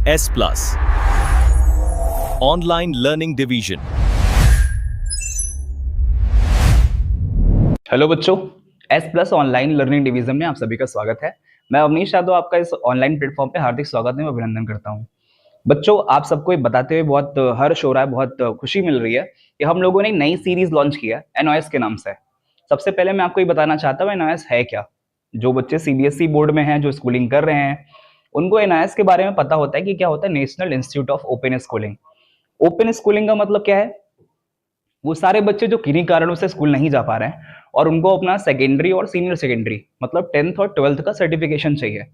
S Plus Online Learning Division। Hello बच्चों, S plus online learning division में आप सभी का स्वागत है। मैं अवनीश यादव आपका इस ऑनलाइन प्लेटफॉर्म पे हार्दिक स्वागत एवं अभिनंदन करता हूं। बच्चों, आप सबको ये बताते हुए बहुत हर्ष हो रहा है, बहुत खुशी मिल रही है कि हम लोगों ने एक नई सीरीज लॉन्च किया है एनओएस के नाम से। सबसे पहले मैं आपको ये बताना चाहता हूँ एनओएस है क्या। जो बच्चे सीबीएसई बोर्ड में हैं, जो स्कूलिंग कर रहे हैं, उनको एनओएस के बारे में पता होता है कि क्या होता है national institute of open schooling. Open schooling का मतलब क्या है? वो सारे बच्चे जो किन्हीं कारणों से स्कूल नहीं जा पा रहे हैं और उनको अपना सेकेंडरी और सीनियर सेकेंडरी मतलब 10th और 12th का सर्टिफिकेशन चाहिए।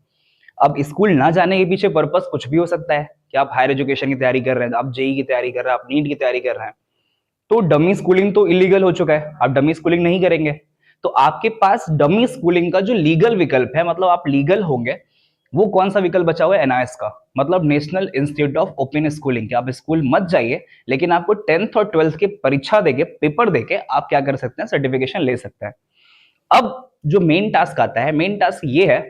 अब स्कूल ना जाने के पीछे पर्पस कुछ भी हो सकता है कि आप हायर एजुकेशन की तैयारी कर रहे हैं, आप जेई की तैयारी कर रहे हैं, आप नीट की तैयारी कर रहे हैं, तो डमी स्कूलिंग तो इलीगल हो चुका है, आप डमी स्कूलिंग नहीं करेंगे। तो आपके पास डमी स्कूलिंग का जो लीगल विकल्प है, मतलब आप लीगल होंगे, वो कौन सा विकल्प बचा हुआ है? एनआईएस का, मतलब national institute of open schooling. कि आप स्कूल मत जाइए, लेकिन आपको 10th और 12th की परीक्षा देके, पेपर देके आप क्या कर सकते हैं? सर्टिफिकेशन ले सकते हैं। अब जो मेन टास्क आता है, मेन टास्क ये है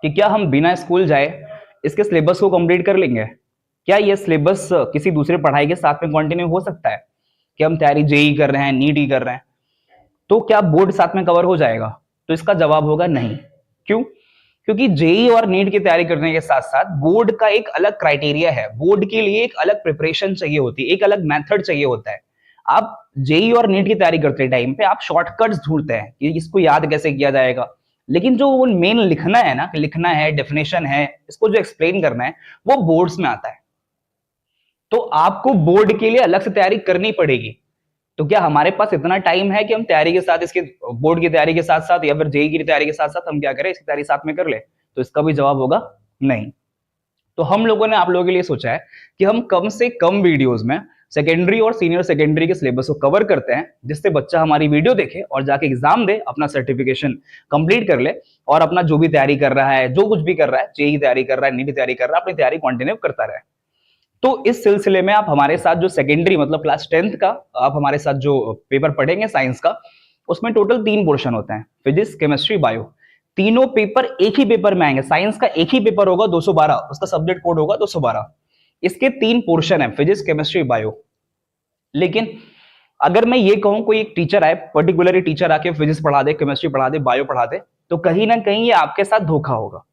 कि क्या हम बिना स्कूल जाए इसके सिलेबस को कंप्लीट कर लेंगे? क्या ये सिलेबस किसी दूसरे पढ़ाई के साथ में कंटिन्यू हो सकता है? कि हम तैयारी जेई कर रहे हैं, नीट ही कर रहे हैं, तो क्या बोर्ड साथ में कवर हो जाएगा? तो इसका जवाब होगा नहीं। क्यों? क्योंकि जेई और नीट की तैयारी करने के साथ साथ बोर्ड का एक अलग क्राइटेरिया है, बोर्ड के लिए एक अलग प्रिपरेशन चाहिए होती है, एक अलग मेथड चाहिए होता है। आप जेई और नीट की तैयारी करते टाइम पे आप शॉर्टकट्स ढूंढते हैं कि इसको याद कैसे किया जाएगा, लेकिन जो वो मेन लिखना है ना, लिखना है, डेफिनेशन है, इसको जो एक्सप्लेन करना है, वो बोर्ड्स में आता है। तो आपको बोर्ड के लिए अलग से तैयारी करनी पड़ेगी। तो क्या हमारे पास इतना टाइम है कि हम तैयारी के साथ, इसके बोर्ड की तैयारी के साथ साथ या फिर जेई की तैयारी के साथ साथ हम क्या करें, इसकी तैयारी साथ में कर ले? तो इसका भी जवाब होगा नहीं। तो हम लोगों ने आप लोगों के लिए सोचा है कि हम कम से कम वीडियोस में सेकेंडरी और सीनियर सेकेंडरी के सिलेबस को कवर करते हैं, जिससे बच्चा हमारी वीडियो देखे और जाके एग्जाम दे, अपना सर्टिफिकेशन कंप्लीट कर ले और अपना जो भी तैयारी कर रहा है, जो कुछ भी कर रहा है, जेई की तैयारी कर रहा है, नीट की तैयारी कर रहा है, अपनी तैयारी कंटिन्यू करता रहे। तो इस सिलसिले में आप हमारे साथ जो सेकेंडरी मतलब क्लास 10th का आप हमारे साथ जो पेपर पढ़ेंगे साइंस का, उसमें टोटल 3 पोर्शन होते हैं, फिजिक्स, केमिस्ट्री, बायो। तीनों पेपर एक ही पेपर में आएंगे। साइंस का एक ही पेपर होगा 212, उसका सब्जेक्ट कोड होगा 212। इसके 3 पोर्शन है, फिजिक्स, केमिस्ट्री, बायो। लेकिन अगर मैं ये कहूं कोई एक टीचर आए, पर्टिकुलरली टीचर आके फिजिक्स पढ़ा दे, केमिस्ट्री पढ़ा दे, बायो पढ़ा दे, तो कहीं ना कहीं ये आपके साथ धोखा होगा।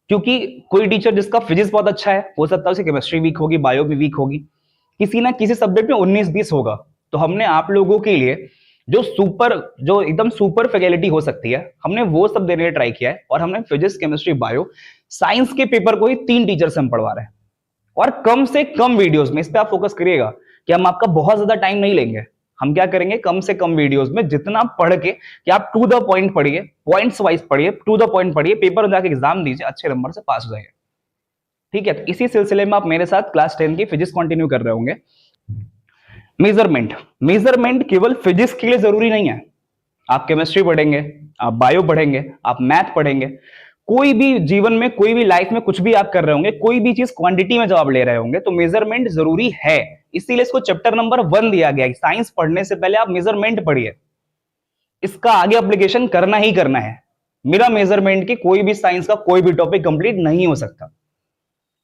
क्योंकि कोई टीचर जिसका फिजिक्स बहुत अच्छा है, हो सकता है उसे केमिस्ट्री वीक होगी, बायो भी वीक होगी, किसी ना किसी सब्जेक्ट में 19-20 होगा। तो हमने आप लोगों के लिए जो एकदम सुपर फैकल्टी हो सकती है, हमने वो सब देने ट्राई किया है। और हमने फिजिक्स, केमिस्ट्री, बायो, साइंस के पेपर को ही 3 टीचर से हम पढ़वा रहे हैं, और कम से कम वीडियोस में। इस पे आप फोकस करिएगा कि हम आपका बहुत ज्यादा टाइम नहीं लेंगे। हम क्या करेंगे, कम से कम वीडियोस में जितना पढ़ के कि आप टू द पॉइंट पढ़िए, पॉइंट्स वाइज पढ़िए, टू द पॉइंट पढ़िए, पेपर में जाके एग्जाम दीजिए, अच्छे नंबर से पास हो जाइए। ठीक है? तो इसी सिलसिले में आप मेरे साथ क्लास 10 की फिजिक्स कंटिन्यू कर रहे होंगे। मेजरमेंट केवल फिजिक्स के लिए जरूरी नहीं है। आप केमिस्ट्री पढ़ेंगे, आप बायो पढ़ेंगे, आप मैथ पढ़ेंगे, कोई भी जीवन में, कोई भी लाइफ में कुछ भी आप कर रहे होंगे, कोई भी चीज क्वांटिटी में जब आप ले रहे होंगे, तो मेजरमेंट जरूरी है। इसीलिए इसको चैप्टर नंबर 1 दिया गया है। साइंस पढ़ने से पहले आप मेजरमेंट पढ़िए, इसका आगे एप्लीकेशन करना ही करना है। मेरा मेजरमेंट की कोई भी साइंस का कोई भी टॉपिक कंप्लीट नहीं हो सकता।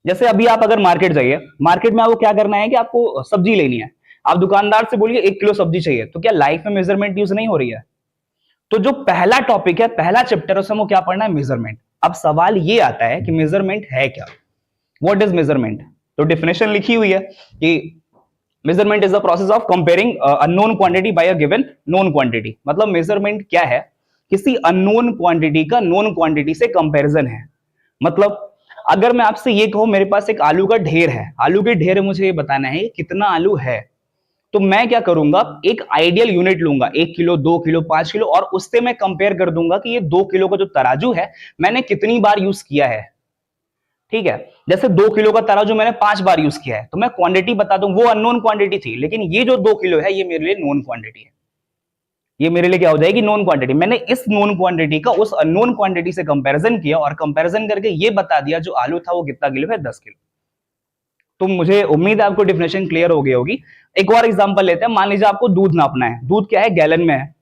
जैसे अभी आप अगर मार्केट जाइए, मार्केट में आपको क्या करना है कि आपको सब्जी लेनी है, आप दुकानदार से बोलिए 1 किलो सब्जी चाहिए, तो क्या लाइफ में मेजरमेंट यूज नहीं हो रही है? तो जो पहला टॉपिक है, पहला चैप्टर है, उसमें क्या पढ़ना है? मेजरमेंट। अब सवाल ये आता है कि मेजरमेंट है क्या? What is measurement? तो डेफिनेशन लिखी हुई है कि measurement is the process of comparing unknown quantity by a given known quantity. मतलब मेजरमेंट क्या है? किसी अननोन क्वांटिटी का नोन क्वांटिटी से कंपैरिजन है। मतलब अगर मैं आपसे ये कहूं मेरे पास एक आलू का ढेर है, आलू के ढेर है, मुझे ये बताना है कितना आलू है, तो मैं क्या करूंगा, एक आइडियल यूनिट लूंगा, 1 किलो, 2 किलो, 5 किलो, और उससे मैं कंपेयर कर दूंगा कि ये 2 किलो का जो तराजू है मैंने कितनी बार यूज किया है। ठीक है? जैसे 2 किलो का तराजू मैंने 5 बार यूज किया है, तो मैं क्वांटिटी बता दूं, वो अननोन क्वांटिटी थी, लेकिन ये जो 2 किलो है ये मेरे लिए नोन क्वांटिटी है। ये मेरे लिए क्या हो जाएगी? Known quantity. मैंने इस नोन क्वांटिटी का उस अननोन क्वांटिटी से कंपैरिजन किया, और कंपैरिजन करके ये बता दिया जो आलू था वो कितना किलो है? 10 किलो। तो मुझे उम्मीद है आपको डेफिनेशन क्लियर हो गई होगी। एक और एग्जांपल लेते हैं। मान लीजिए आपको दूध नापना है, दूध क्या है? गैलन में है।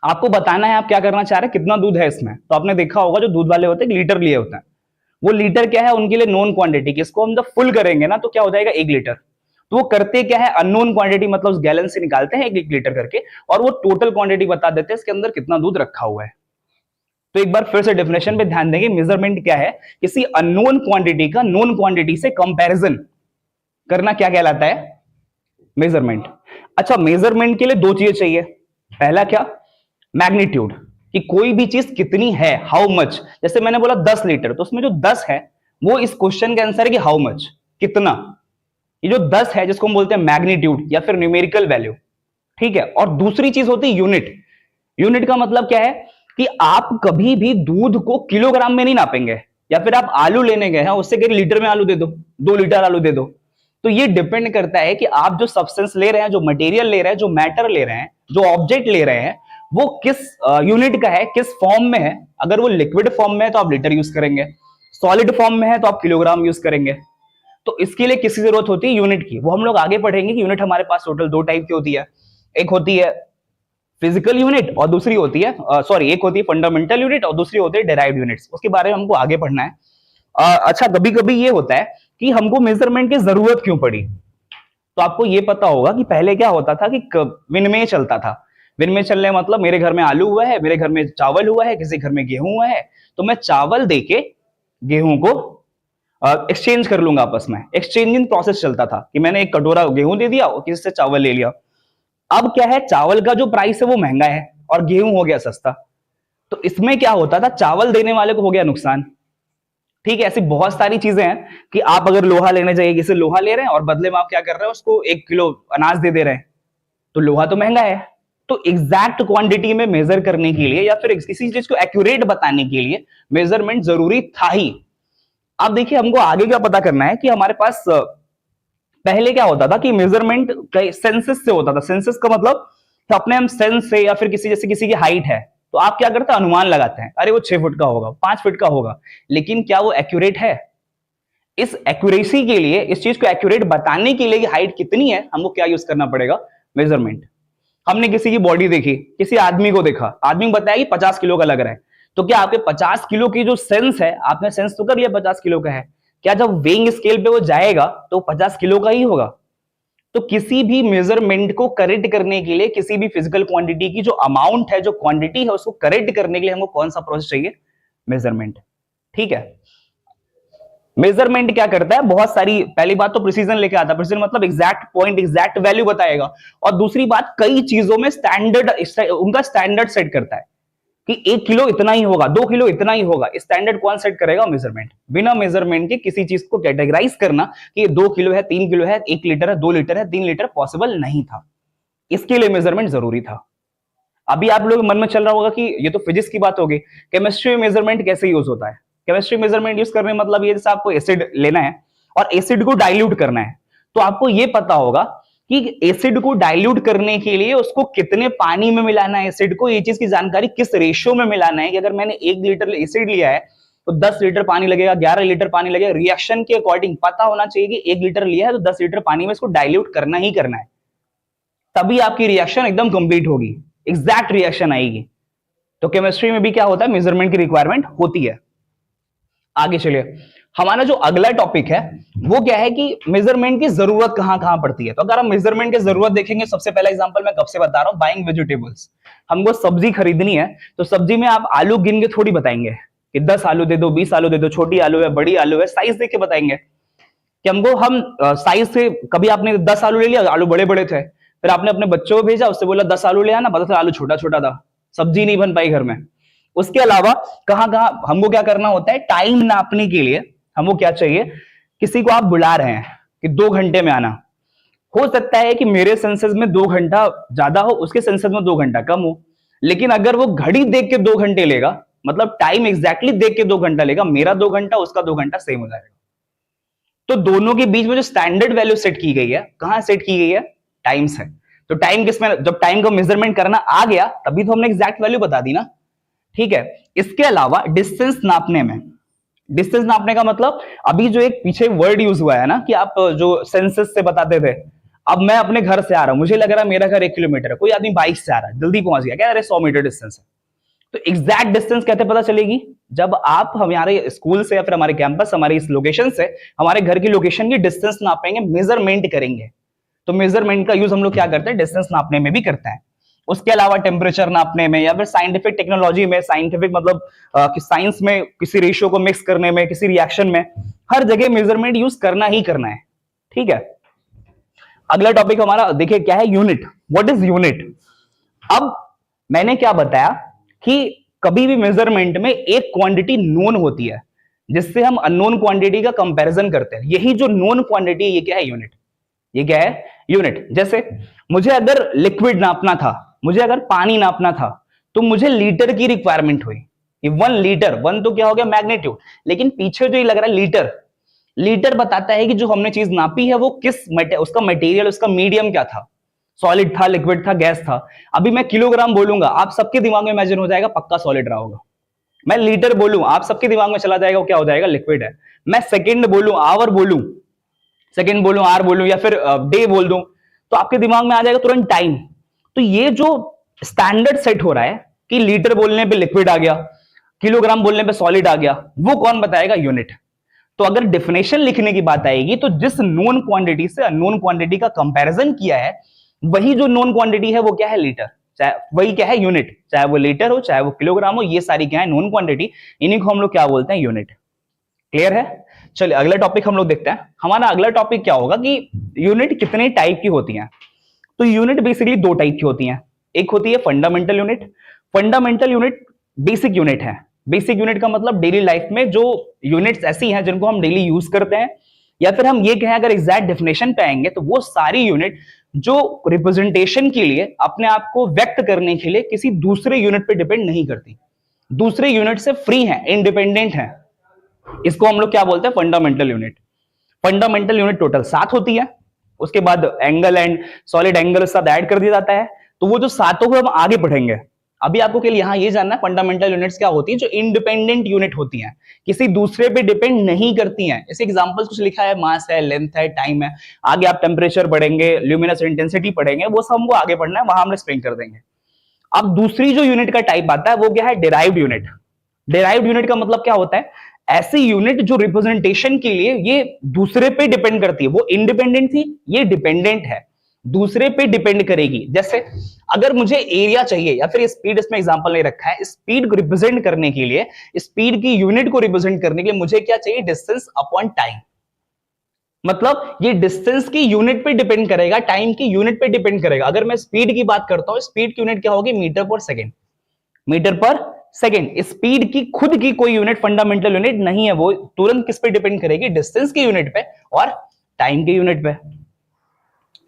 आपको बताना है आप क्या करना चाह रहे हैं, कितना दूध है इसमें। तो आपने देखा होगा जो दूध वाले होते हैं लीटर लिए होते हैं, वो लीटर क्या है उनके लिए नोन क्वांटिटी, किसको हम जब फुल करेंगे ना तो क्या हो जाएगा 1 लीटर। तो वो करते क्या है, अननोन क्वांटिटी मतलब गैलन से निकालते हैं 1 लीटर करके, और वो टोटल क्वांटिटी बता देते हैं इसके अंदर कितना दूध रखा हुआ है। तो एक बार फिर से डेफिनेशन पे ध्यान देंगे, मेजरमेंट क्या है, किसी अननोन क्वांटिटी का नोन क्वांटिटी से कंपैरिजन करना क्या कहलाता है, मेजरमेंट। अच्छा, मेजरमेंट के लिए दो चीजें चाहिए। पहला क्या, मैग्नीट्यूड, कि कोई भी चीज कितनी है, हाउ मच। जैसे मैंने बोला 10 लीटर, तो उसमें जो 10 है वो इस क्वेश्चन का आंसर है कि हाउ मच, कितना। ये जो 10 है जिसको हम बोलते हैं मैग्नीट्यूड या फिर न्यूमेरिकल वैल्यू, ठीक है। और दूसरी चीज होती है यूनिट। यूनिट का मतलब क्या है कि आप कभी भी दूध को किलोग्राम में नहीं नापेंगे, या फिर आप आलू लेने गए हैं उससे कह लीटर में आलू दे दो, 2 लीटर आलू दे दो। तो ये डिपेंड करता है कि आप जो सब्सटेंस ले रहे हैं, जो मटेरियल ले रहे हैं, जो मैटर ले रहे हैं, जो ऑब्जेक्ट ले रहे हैं, वो किस यूनिट का है, किस फॉर्म में है। अगर वो लिक्विड फॉर्म में है तो आप लीटर यूज करेंगे, सॉलिड फॉर्म में है तो आप किलोग्राम यूज करेंगे। तो इसके लिए किसकी जरूरत होती है, यूनिट की। वो हम लोग आगे पढ़ेंगे कि यूनिट हमारे पास टोटल 2 टाइप की होती है। एक होती है फिजिकल यूनिट और दूसरी होती है एक होती है फंडामेंटल यूनिट और दूसरी होती है डेराइव्ड यूनिट्स। उसके बारे में हमको आगे पढ़ना है। अच्छा, कभी कभी ये होता है कि हमको मेजरमेंट की जरूरत क्यों पड़ी। तो आपको ये पता होगा कि पहले क्या होता था कि विनिमय चलता था। विनिमय चलने मतलब मेरे घर में आलू हुआ है, मेरे घर में चावल हुआ है, किसी घर में गेहूं हुआ है, तो मैं चावल देके गेहूं को एक्सचेंज कर लूंगा आपस में। एक्सचेंजिंग प्रोसेस चलता था कि मैंने एक कटोरा गेहूं दे दिया और किसी से चावल ले लिया। अब क्या है, चावल का जो प्राइस है वो महंगा है और गेहूं हो गया सस्ता। तो इसमें क्या होता था, चावल देने वाले को हो गया नुकसान। ठीक है, ऐसी बहुत सारी चीजें हैं कि आप अगर लोहा लेने जाइए, किसी लोहा ले रहे हैं और बदले में आप क्या कर रहे हैं, उसको 1 किलो अनाज दे रहे हैं, तो लोहा तो महंगा है। तो एग्जैक्ट क्वांटिटी में मेजर करने के लिए या फिर किसी चीज को एक्यूरेट बताने के लिए मेजरमेंट जरूरी था ही। अब देखिए, हमको आगे क्या पता करना है कि हमारे पास पहले क्या होता था कि मेजरमेंट सेंसस से होता था। सेंसस का मतलब तो अपने हम सेंस से या फिर जैसे किसी की हाइट है तो आप क्या करते हैं, अनुमान लगाते हैं, अरे वो 6 फुट का होगा, 5 फुट का होगा। लेकिन क्या वो एक्यूरेट है? इस एक्यूरेसी के लिए, इस चीज को एक्यूरेट बताने के लिए कि हाइट कितनी है, हमको क्या यूज करना पड़ेगा, मेजरमेंट। हमने किसी की बॉडी देखी, किसी आदमी को देखा, आदमी बताया कि 50 किलो का लग रहा है, तो क्या आपके 50 किलो की जो सेंस है, आपने सेंस तो कर लिया 50 किलो का है, क्या जब वेइंग स्केल पे वो जाएगा तो 50 किलो का ही होगा? तो किसी भी मेजरमेंट को करेक्ट करने के लिए, किसी भी फिजिकल क्वांटिटी की जो अमाउंट है, जो क्वांटिटी है, उसको करेक्ट करने के लिए हमको कौन सा प्रोसेस चाहिए, मेजरमेंट। ठीक है, मेजरमेंट क्या करता है, बहुत सारी, पहली बात तो प्रिसीजन लेके आता है। प्रिसीजन मतलब एग्जैक्ट पॉइंट, एग्जैक्ट वैल्यू बताएगा। और दूसरी बात, कई चीजों में स्टैंडर्ड, उनका स्टैंडर्ड सेट करता है कि 1 किलो इतना ही होगा, 2 किलो इतना ही होगा। स्टैंडर्ड कौन सेट करेगा, मेजरमेंट। बिना मेजरमेंट के किसी चीज को कैटेगराइज करना कि ये 2 किलो है, 3 किलो है, 1 लीटर है, 2 लीटर है, 3 लीटर पॉसिबल नहीं था। इसके लिए मेजरमेंट जरूरी था। अभी आप लोग मन में चल रहा होगा कि ये तो फिजिक्स की बात होगी, केमिस्ट्री में मेजरमेंट कैसे यूज होता है। केमिस्ट्री मेजरमेंट यूज करने मतलब ये, जैसे आपको एसिड लेना है और एसिड को डाइल्यूट करना है, तो आपको ये पता होगा कि एसिड को डाइल्यूट करने के लिए उसको कितने पानी में मिलाना है, एसिड को, ये चीज की जानकारी किस रेशियो में मिलाना है। कि अगर मैंने 1 लीटर एसिड लिया है तो 10 लीटर पानी लगेगा, 11 लीटर पानी लगेगा। रिएक्शन के अकॉर्डिंग पता होना चाहिए कि 1 लीटर लिया है तो 10 लीटर पानी में इसको डाइल्यूट करना ही करना है, तभी आपकी रिएक्शन एकदम कंप्लीट होगी, एग्जैक्ट रिएक्शन आएगी। तो केमिस्ट्री में भी क्या होता है, मेजरमेंट की रिक्वायरमेंट होती है। आगे चलिए, हमारा जो अगला टॉपिक है वो क्या है कि मेजरमेंट की जरूरत कहां कहां पड़ती है। तो अगर हम मेजरमेंट की जरूरत देखेंगे, सबसे पहला एग्जांपल मैं कब से बता रहा हूं, बाइंग वेजिटेबल्स। हमको सब्जी खरीदनी है, तो सब्जी में आप आलू गिन के थोड़ी बताएंगे कि 10 आलू दे दो, 20 आलू दे दो, छोटी आलू है, बड़ी आलू है, साइज देख के बताएंगे कि हमको, हम साइज से, कभी आपने 10 आलू ले लिया, आलू बड़े बड़े थे, फिर आपने अपने बच्चों को भेजा, उससे बोला 10 आलू ले आना, पता चला आलू छोटा छोटा था, सब्जी नहीं बन पाई घर में। उसके अलावा कहां कहां हमको क्या करना होता है, टाइम नापने के लिए हमको क्या चाहिए, किसी को आप बुला रहे हैं कि 2 घंटे में आना। हो सकता है कि मेरे सेंसस में 2 घंटा ज्यादा हो, उसके सेंसस में 2 घंटा कम हो, लेकिन अगर वो घड़ी देख के 2 घंटे लेगा, मतलब टाइम एग्जैक्टली देख के 2 घंटा लेगा, मेरा 2 घंटा, उसका 2 घंटा सेम हो जाएगा। तो दोनों के बीच में जो स्टैंडर्ड वैल्यू सेट की गई है, कहां सेट की गई है, टाइम से। तो टाइम किसमें, जब टाइम का मेजरमेंट करना आ गया तभी तो हमने एग्जैक्ट वैल्यू बता दी ना। ठीक है, इसके अलावा डिस्टेंस नापने में, डिस्टेंस नापने का मतलब, अभी जो एक पीछे वर्ड यूज हुआ है ना कि आप जो सेंसस से बताते थे, अब मैं अपने घर से आ रहा हूं, मुझे लग रहा है मेरा घर 1 किलोमीटर है, कोई आदमी बाइक से आ रहा है, जल्दी पहुंच गया, क्या अरे 100 मीटर डिस्टेंस है, तो एग्जैक्ट डिस्टेंस कैसे पता चलेगी, जब आप हमारे स्कूल से या फिर हमारे कैंपस, हमारे इस लोकेशन से हमारे घर की लोकेशन की डिस्टेंस नापेंगे, मेजरमेंट करेंगे, तो मेजरमेंट का यूज हम लोग क्या करते हैं, डिस्टेंस नापने में भी करते हैं। उसके अलावा टेम्परेचर नापने में या फिर साइंटिफिक टेक्नोलॉजी में, साइंटिफिक मतलब कि साइंस में किसी रेशियो को मिक्स करने में, किसी रिएक्शन में, हर जगह मेजरमेंट यूज करना ही करना है। ठीक है, अगला टॉपिक हमारा देखिए क्या है, यूनिट। What is unit? अब मैंने क्या बताया कि कभी भी मेजरमेंट में एक क्वांटिटी नोन होती है जिससे हम अननोन क्वांटिटी का कंपैरिजन करते हैं। यही जो नोन क्वांटिटी है, ये क्या है, यूनिट। ये क्या है, यूनिट। जैसे मुझे अगर लिक्विड नापना था, मुझे अगर पानी नापना था, तो मुझे लीटर की रिक्वायरमेंट हुई। ये 1 लीटर, 1 तो क्या हो गया, मैग्नीट्यूड, लेकिन पीछे जो ये लग रहा है लीटर, लीटर बताता है कि जो हमने चीज नापी है वो किस उसका मटेरियल, उसका मीडियम क्या था, सॉलिड था, लिक्विड था, गैस था। अभी मैं किलोग्राम बोलूंगा, आप सबके दिमाग में इमेजिन हो जाएगा पक्का सॉलिड रहा होगा। मैं लीटर बोलूं, आप सबके दिमाग में चला जाएगा वो क्या हो जाएगा, लिक्विड है। मैं सेकंड बोलूं, आवर बोलूं, सेकंड बोलूं, आर बोलूं, या फिर डे बोल दूं, तो आपके दिमाग में आ जाएगा तुरंत टाइम। तो ये जो स्टैंडर्ड सेट हो रहा है कि लीटर बोलने पे लिक्विड आ गया, किलोग्राम बोलने पे सॉलिड आ गया, वो कौन बताएगा, यूनिट। तो अगर डेफिनेशन लिखने की बात आएगी तो जिस नोन क्वांटिटी से अननोन क्वांटिटी का कंपैरिजन किया है, वही जो नोन क्वांटिटी है वो क्या है, लीटर। चाहे वही क्या है, यूनिट। चाहे वो लीटर हो, चाहे वो किलोग्राम हो, ये सारी क्या है, नोन क्वांटिटी। इन्हीं को हम लोग क्या बोलते हैं, यूनिट। क्लियर है? चलिए अगला टॉपिक हम लोग देखते हैं। हमारा अगला टॉपिक क्या होगा कि यूनिट कितने टाइप की होती हैं। तो यूनिट बेसिकली 2 टाइप की होती हैं। एक होती है fundamental unit. Fundamental unit basic unit है। बेसिक यूनिट का मतलब डेली लाइफ में जो यूनिट्स ऐसी हैं जिनको हम डेली यूज करते हैं, या फिर हम ये कहें अगर एग्जैक्ट डेफिनेशन पे आएंगे तो वो सारी यूनिट जो रिप्रेजेंटेशन के लिए, अपने आप को व्यक्त करने के लिए किसी दूसरे यूनिट पे डिपेंड नहीं करती, दूसरे यूनिट से फ्री है, इंडिपेंडेंट है। इसको हम लोग क्या बोलते हैं, fundamental unit. Fundamental unit total 7 होती है। उसके बाद एंगल एंड सॉलिड एंगल साथ ऐड कर दिया जाता है। तो वो जो 7 को हम आगे पढ़ेंगे। अभी आपको के लिए यहां ये जानना है फंडामेंटल यूनिट्स क्या होती हैं, जो इंडिपेंडेंट यूनिट होती हैं, किसी दूसरे पे डिपेंड नहीं करती हैं। इस एग्जांपल्स कुछ लिखा है, मास है, लेंथ है, टाइम है। आगे आप टेम्परेचर पढ़ेंगे, ल्यूमिनस इंटेंसिटी पढ़ेंगे, वो सब हमको आगे पढ़ना है, वहां हम एक्सप्लेन कर देंगे। अब दूसरी जो यूनिट का टाइप आता है वो क्या है, डिराइव्ड यूनिट। डिराइव्ड यूनिट का मतलब क्या होता है, ऐसी यूनिट जो रिप्रेजेंटेशन के लिए ये दूसरे पे डिपेंड करती है। वो इंडिपेंडेंट थी, ये डिपेंडेंट है, दूसरे पे डिपेंड करेगी। जैसे अगर मुझे एरिया चाहिए या फिर स्पीड, इसमें एग्जांपल नहीं रखा है, स्पीड को रिप्रेजेंट करने के लिए, स्पीड की यूनिट को रिप्रेजेंट करने के लिए मुझे क्या चाहिए, डिस्टेंस अपॉन टाइम। मतलब ये डिस्टेंस की यूनिट पे डिपेंड करेगा, टाइम की यूनिट पे डिपेंड करेगा। अगर मैं स्पीड की बात करता हूं, स्पीड की यूनिट क्या होगी, मीटर पर सेकेंड। मीटर पर सेकेंड। स्पीड की खुद की कोई यूनिट फंडामेंटल यूनिट नहीं है, वो तुरंत किस पे डिपेंड करेगी, डिस्टेंस की यूनिट पे और टाइम की यूनिट पे।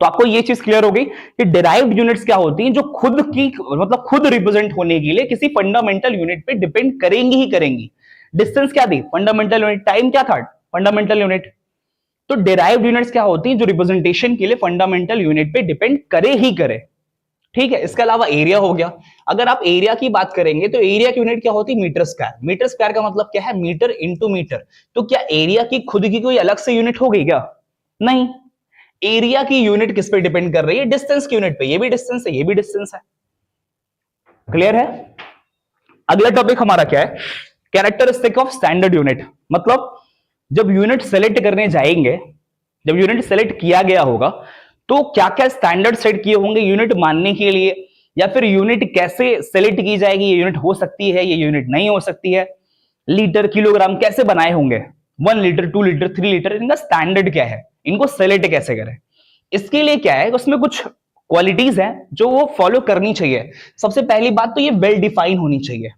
तो आपको ये चीज क्लियर हो गई कि डिराइव्ड यूनिट्स क्या होती हैं, जो खुद की मतलब खुद रिप्रेजेंट होने के लिए किसी फंडामेंटल यूनिट पे डिपेंड करेंगी ही करेंगी। डिस्टेंस क्या थी, फंडामेंटल यूनिट। टाइम क्या था, फंडामेंटल यूनिट। तो डिराइव्ड यूनिट्स क्या होती हैं, जो रिप्रेजेंटेशन के लिए फंडामेंटल यूनिट पे डिपेंड करे ही करे। ठीक है, इसके अलावा एरिया हो गया। अगर आप एरिया की बात करेंगे तो एरिया की यूनिट क्या होती है, मीटर स्क्वायर। मीटर स्क्वायर का मतलब क्या है, मीटर इंटू मीटर। तो क्या एरिया की खुद की कोई अलग से यूनिट हो गई क्या, नहीं। एरिया की यूनिट किस पे डिपेंड कर रही है, डिस्टेंस की यूनिट पे। ये भी डिस्टेंस है, ये भी डिस्टेंस है। क्लियर है? अगला टॉपिक हमारा क्या है, कैरेक्टरिस्टिक ऑफ स्टैंडर्ड यूनिट। मतलब जब यूनिट सेलेक्ट करने जाएंगे, जब यूनिट सेलेक्ट किया गया होगा तो क्या क्या स्टैंडर्ड सेट किए होंगे यूनिट मानने के लिए, या फिर यूनिट कैसे सेलेक्ट की जाएगी, ये यूनिट हो सकती है, ये यूनिट नहीं हो सकती है। लीटर, किलोग्राम कैसे बनाए होंगे, 1 लीटर, 2 लीटर, 3 लीटर, इनका स्टैंडर्ड क्या है, इनको सेलेक्ट कैसे करें। इसके लिए क्या है, उसमें कुछ क्वालिटीज है जो वो फॉलो करनी चाहिए। सबसे पहली बात तो ये वेल डिफाइन होनी चाहिए।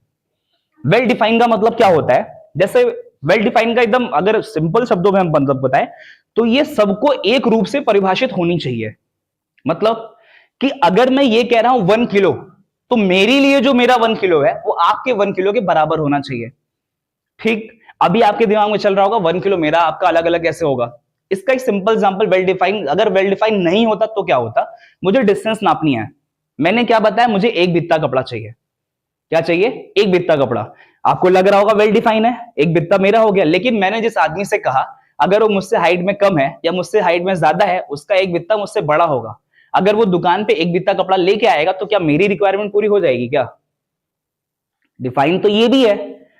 वेल डिफाइन का मतलब क्या होता है, जैसे वेल डिफाइन का एकदम अगर सिंपल शब्दों में हम मतलब बताएं तो ये सबको एक रूप से परिभाषित होनी चाहिए। मतलब कि अगर मैं ये कह रहा हूं 1 किलो, तो मेरे लिए जो मेरा 1 किलो है वो आपके 1 किलो के बराबर होना चाहिए। ठीक, अभी आपके दिमाग में चल रहा होगा 1 किलो मेरा आपका अलग अलग कैसे होगा। इसका एक सिंपल एग्जांपल, वेल डिफाइन, अगर वेल डिफाइन नहीं होता तो क्या होता, मुझे डिस्टेंस नापनी है। मैंने क्या बताया, मुझे एक बित्ता कपड़ा चाहिए। क्या चाहिए, एक बित्ता कपड़ा। आपको लग रहा होगा वेल डिफाइन है, एक बित्ता मेरा हो गया। लेकिन मैंने जिस आदमी से कहा, अगर वो मुझसे हाइट में कम है या मुझसे हाइट में ज्यादा है, उसका एक बित्ता मुझसे बड़ा होगा। अगर वो दुकान पे एक बित्ता कपड़ा लेके आएगा तो क्या मेरी रिक्वायरमेंट पूरी हो जाएगी क्या। डिफाइन तो ये भी है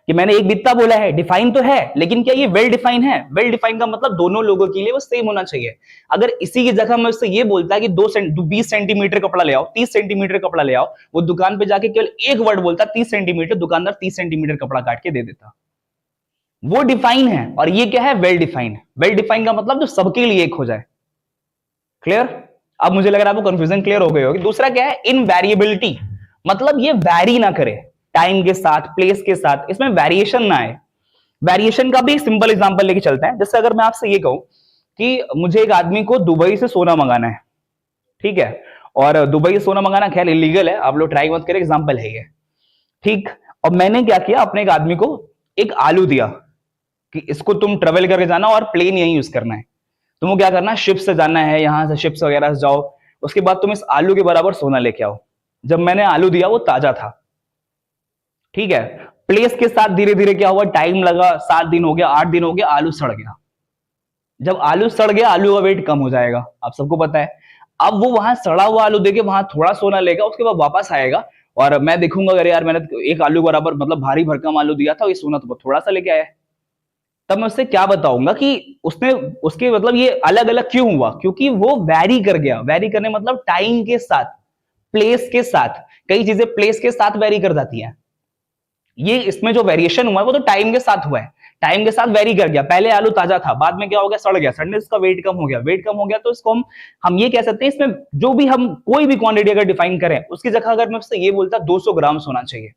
कि मैंने एक बित्ता बोला है, डिफाइन तो है, लेकिन क्या ये वेल डिफाइन है? वेल डिफाइन का मतलब दोनों लोगों के लिए वो सेम होना चाहिए। अगर इसी की जगह मैं उससे ये बोलता है कि 20 सेंटीमीटर कपड़ा ले आओ, 30 सेंटीमीटर कपड़ा ले आओ, वो दुकान पे जाके केवल एक वर्ड बोलता 30 सेंटीमीटर, दुकानदार 30 सेंटीमीटर कपड़ा काट के दे देता। वो डिफाइन है और ये क्या है? Well define. वेल डिफाइन का मतलब जो सबके लिए एक हो जाए। क्लियर? अब मुझे लग रहा है आपको कंफ्यूजन क्लियर हो गई होगी। दूसरा क्या है? इनवेरिएबिलिटी, मतलब ये वैरी ना करे टाइम के साथ, प्लेस के साथ, इसमें वेरिएशन ना आए। वेरिएशन का भी एक सिंपल एग्जांपल लेके चलते हैं। जैसे अगर मैं आपसे ये कहूं कि मुझे एक आदमी को दुबई से सोना मंगाना है, ठीक है, और दुबई से सोना मंगाना खैर इलीगल है, आप लोग ट्राई मत करें, एग्जांपल है ये, ठीक। और मैंने क्या किया, अपने एक आदमी को एक आलू दिया कि इसको तुम ट्रेवल करके जाना और प्लेन यही यूज करना है, तुमको क्या करना है, शिप से जाना है, यहां से शिप्स वगैरह से जाओ, उसके बाद तुम इस आलू के बराबर सोना लेके आओ। जब मैंने आलू दिया वो ताजा था, ठीक है। प्लेस के साथ धीरे धीरे क्या हुआ, टाइम लगा, 7 दिन हो गया, 8 दिन हो गया, आलू सड़ गया। जब आलू सड़ गया, आलू का वेट कम हो जाएगा, आप सबको पता है। अब वो वहां सड़ा हुआ आलू देके वहां थोड़ा सोना लेगा, उसके बाद वापस आएगा और मैं देखूंगा अगर यार मैंने एक आलू बराबर मतलब भारी भरकम आलू दिया था, ये सोना तो थोड़ा सा लेके आया है। तब मैं उससे क्या बताऊंगा कि उसने उसके मतलब ये अलग अलग क्यों हुआ, क्योंकि वो वैरी कर गया। वैरी करने मतलब टाइम के साथ, प्लेस के साथ, कई चीजें प्लेस के साथ वैरी कर जाती हैं। ये इसमें जो वेरिएशन हुआ है वो तो टाइम के साथ हुआ है, टाइम के साथ वेरी कर गया। पहले आलू ताजा था, बाद में क्या हो गया, सड़ गया, सड़ने से इसका वेट कम हो गया, वेट कम हो गया तो इसको हम ये कह सकते हैं, इसमें जो भी हम कोई भी क्वांटिटी अगर डिफाइन करें, उसकी जगह अगर मैं उससे ये बोलता 200 ग्राम सोना चाहिए,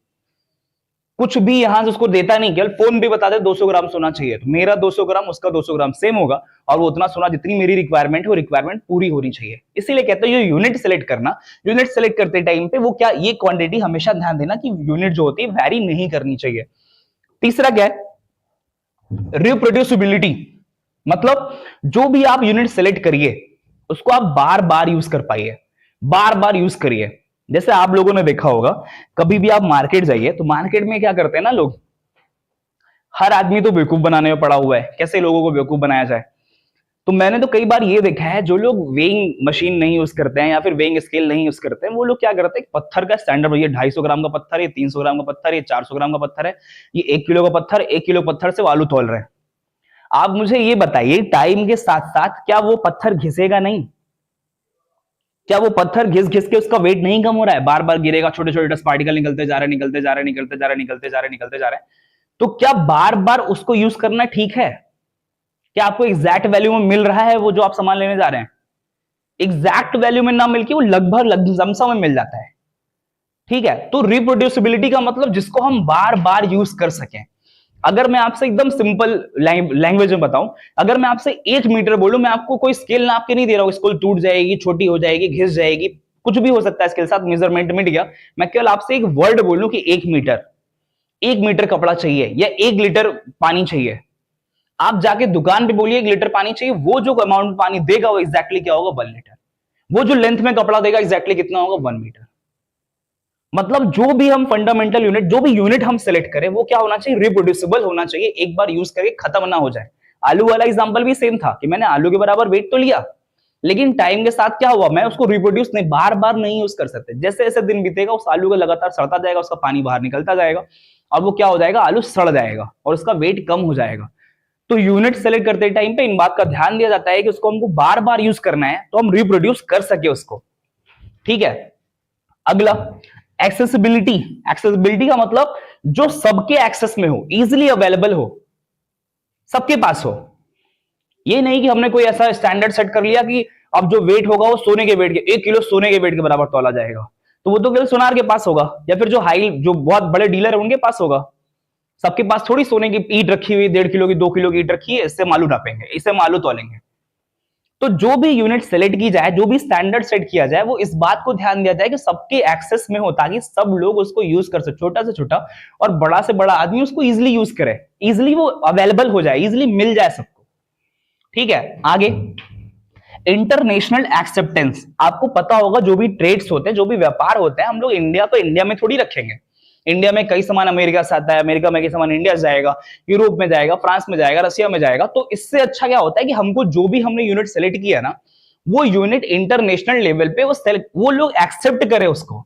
कुछ भी यहां से उसको देता नहीं, केवल फोन भी बता दे 200 ग्राम सोना चाहिए, तो मेरा 200 ग्राम उसका 200 ग्राम सेम होगा और वो उतना सोना जितनी मेरी रिक्वायरमेंट है वो रिक्वायरमेंट पूरी होनी चाहिए। इसीलिए कहते हैं ये यूनिट सेलेक्ट करना, यूनिट सेलेक्ट करते टाइम पे वो क्या, ये क्वांटिटी हमेशा ध्यान देना कि यूनिट जो होती है वैरी नहीं करनी चाहिए। तीसरा क्या है, रिप्रोड्यूसिबिलिटी, मतलब जो भी आप यूनिट सेलेक्ट करिए उसको आप बार बार यूज कर पाइए, बार बार यूज करिए। जैसे आप लोगों ने देखा होगा, कभी भी आप मार्केट जाइए तो मार्केट में क्या करते हैं ना लोग, हर आदमी तो बेवकूफ बनाने में पड़ा हुआ है, कैसे लोगों को बेवकूफ बनाया जाए। तो मैंने तो कई बार ये देखा है, जो लोग वेइंग मशीन नहीं यूज करते हैं या फिर वेइंग स्केल नहीं यूज करते हैं, वो लोग क्या करते हैं, पत्थर का स्टैंडर्ड, ये 250 ग्राम का पत्थर, ये 300 ग्राम का पत्थर, ये 400 ग्राम का पत्थर है, ये 1 किलो का पत्थर, 1 किलो पत्थर से वो आलू तौल रहे हैं। आप मुझे ये बताइए, टाइम के साथ साथ क्या वो पत्थर घिसेगा नहीं? क्या वो पत्थर घिस घिस के उसका वेट नहीं कम हो रहा है? बार बार गिरेगा, छोटे छोटे डस्ट पार्टिकल निकलते जा रहे, निकलते जा रहे, निकलते जा रहे, निकलते जा रहे, निकलते जा रहे। तो क्या बार बार उसको यूज करना ठीक है? क्या आपको एग्जैक्ट वैल्यू में मिल रहा है वो जो आप सामान लेने जा रहे हैं? एग्जैक्ट वैल्यू में ना मिलके वो लगभग लमसम में मिल जाता है, ठीक है। तो रिप्रोड्यूसिबिलिटी का मतलब जिसको हम बार बार यूज कर सकें। अगर मैं आपसे एकदम सिंपल लैंग्वेज में बताऊं, अगर मैं आपसे 1 मीटर बोलूं, मैं आपको कोई स्केल नाप के नहीं दे रहा हूं, स्केल टूट जाएगी, छोटी हो जाएगी, घिस जाएगी, कुछ भी हो सकता है इसके साथ, मेजरमेंट मिट गया। मैं केवल आपसे एक वर्ड बोलूं कि 1 मीटर कपड़ा चाहिए या 1 लीटर पानी चाहिए, आप जाके दुकान पे बोलिए 1 लीटर पानी चाहिए, वो जो अमाउंट पानी देगा वो एग्जैक्टली क्या होगा, 1 लीटर। वो जो लेंथ में कपड़ा देगा एग्जैक्टली कितना होगा, 1 मीटर। मतलब जो भी हम फंडामेंटल यूनिट, जो भी यूनिट हम सेलेक्ट करें वो क्या होना चाहिए, रिप्रोड्यूसिबल होना चाहिए, एक बार यूज करके खत्म ना हो जाए। आलू वाला एग्जांपल भी सेम था कि मैंने आलू के बराबर वेट तो लिया, लेकिन टाइम के साथ क्या हुआ, मैं उसको रिप्रोड्यूस नहीं, बार बार नहीं यूज कर सकते। जैसे जैसे दिन बीतेगा उस आलू का लगातार सड़ता जाएगा, उसका पानी बाहर निकलता जाएगा और वो क्या हो जाएगा, आलू सड़ जाएगा और उसका वेट कम हो जाएगा। तो यूनिट सेलेक्ट करते टाइम पे इन बात का ध्यान दिया जाता है कि उसको हमको बार बार यूज करना है तो हम रिप्रोड्यूस कर सके उसको, ठीक है। अगला एक्सेसिबिलिटी। एक्सेसिबिलिटी का मतलब जो सबके एक्सेस में हो, इजीली अवेलेबल हो, सबके पास हो। ये नहीं कि हमने कोई ऐसा स्टैंडर्ड सेट कर लिया कि अब जो वेट होगा वो सोने के वेट के, 1 किलो सोने के वेट के बराबर तोला जाएगा, तो वो तो केवल सोनार के पास होगा या फिर जो बहुत बड़े डीलर है उनके पास होगा। सबके पास थोड़ी सोने की ईंट रखी हुई, 1.5 किलो की, 2 किलो की ईंट रखी है, इससे मालू नापेंगे, इससे मालू तोलेंगे। तो जो भी यूनिट सेलेक्ट की जाए, जो भी स्टैंडर्ड सेट किया जाए, वो इस बात को ध्यान दिया जाए कि सबके एक्सेस में हो, ताकि सब लोग उसको यूज कर सके, छोटा से छोटा और बड़ा से बड़ा आदमी उसको इजिली यूज करे, इजिली वो अवेलेबल हो जाए, इजिली मिल जाए सबको, ठीक है। आगे इंटरनेशनल एक्सेप्टेंस। आपको पता होगा जो भी ट्रेड्स होते हैं, जो भी व्यापार होते हैं, हम लोग इंडिया को इंडिया में थोड़ी रखेंगे। इंडिया में कई सामान अमेरिका से आता है, अमेरिका में कई सामान इंडिया से जाएगा, यूरोप में जाएगा, फ्रांस में जाएगा, रशिया में जाएगा। तो इससे अच्छा क्या होता है कि हमको जो भी हमने यूनिट सेलेक्ट किया ना, वो यूनिट इंटरनेशनल लेवल पे वो लोग एक्सेप्ट करे उसको,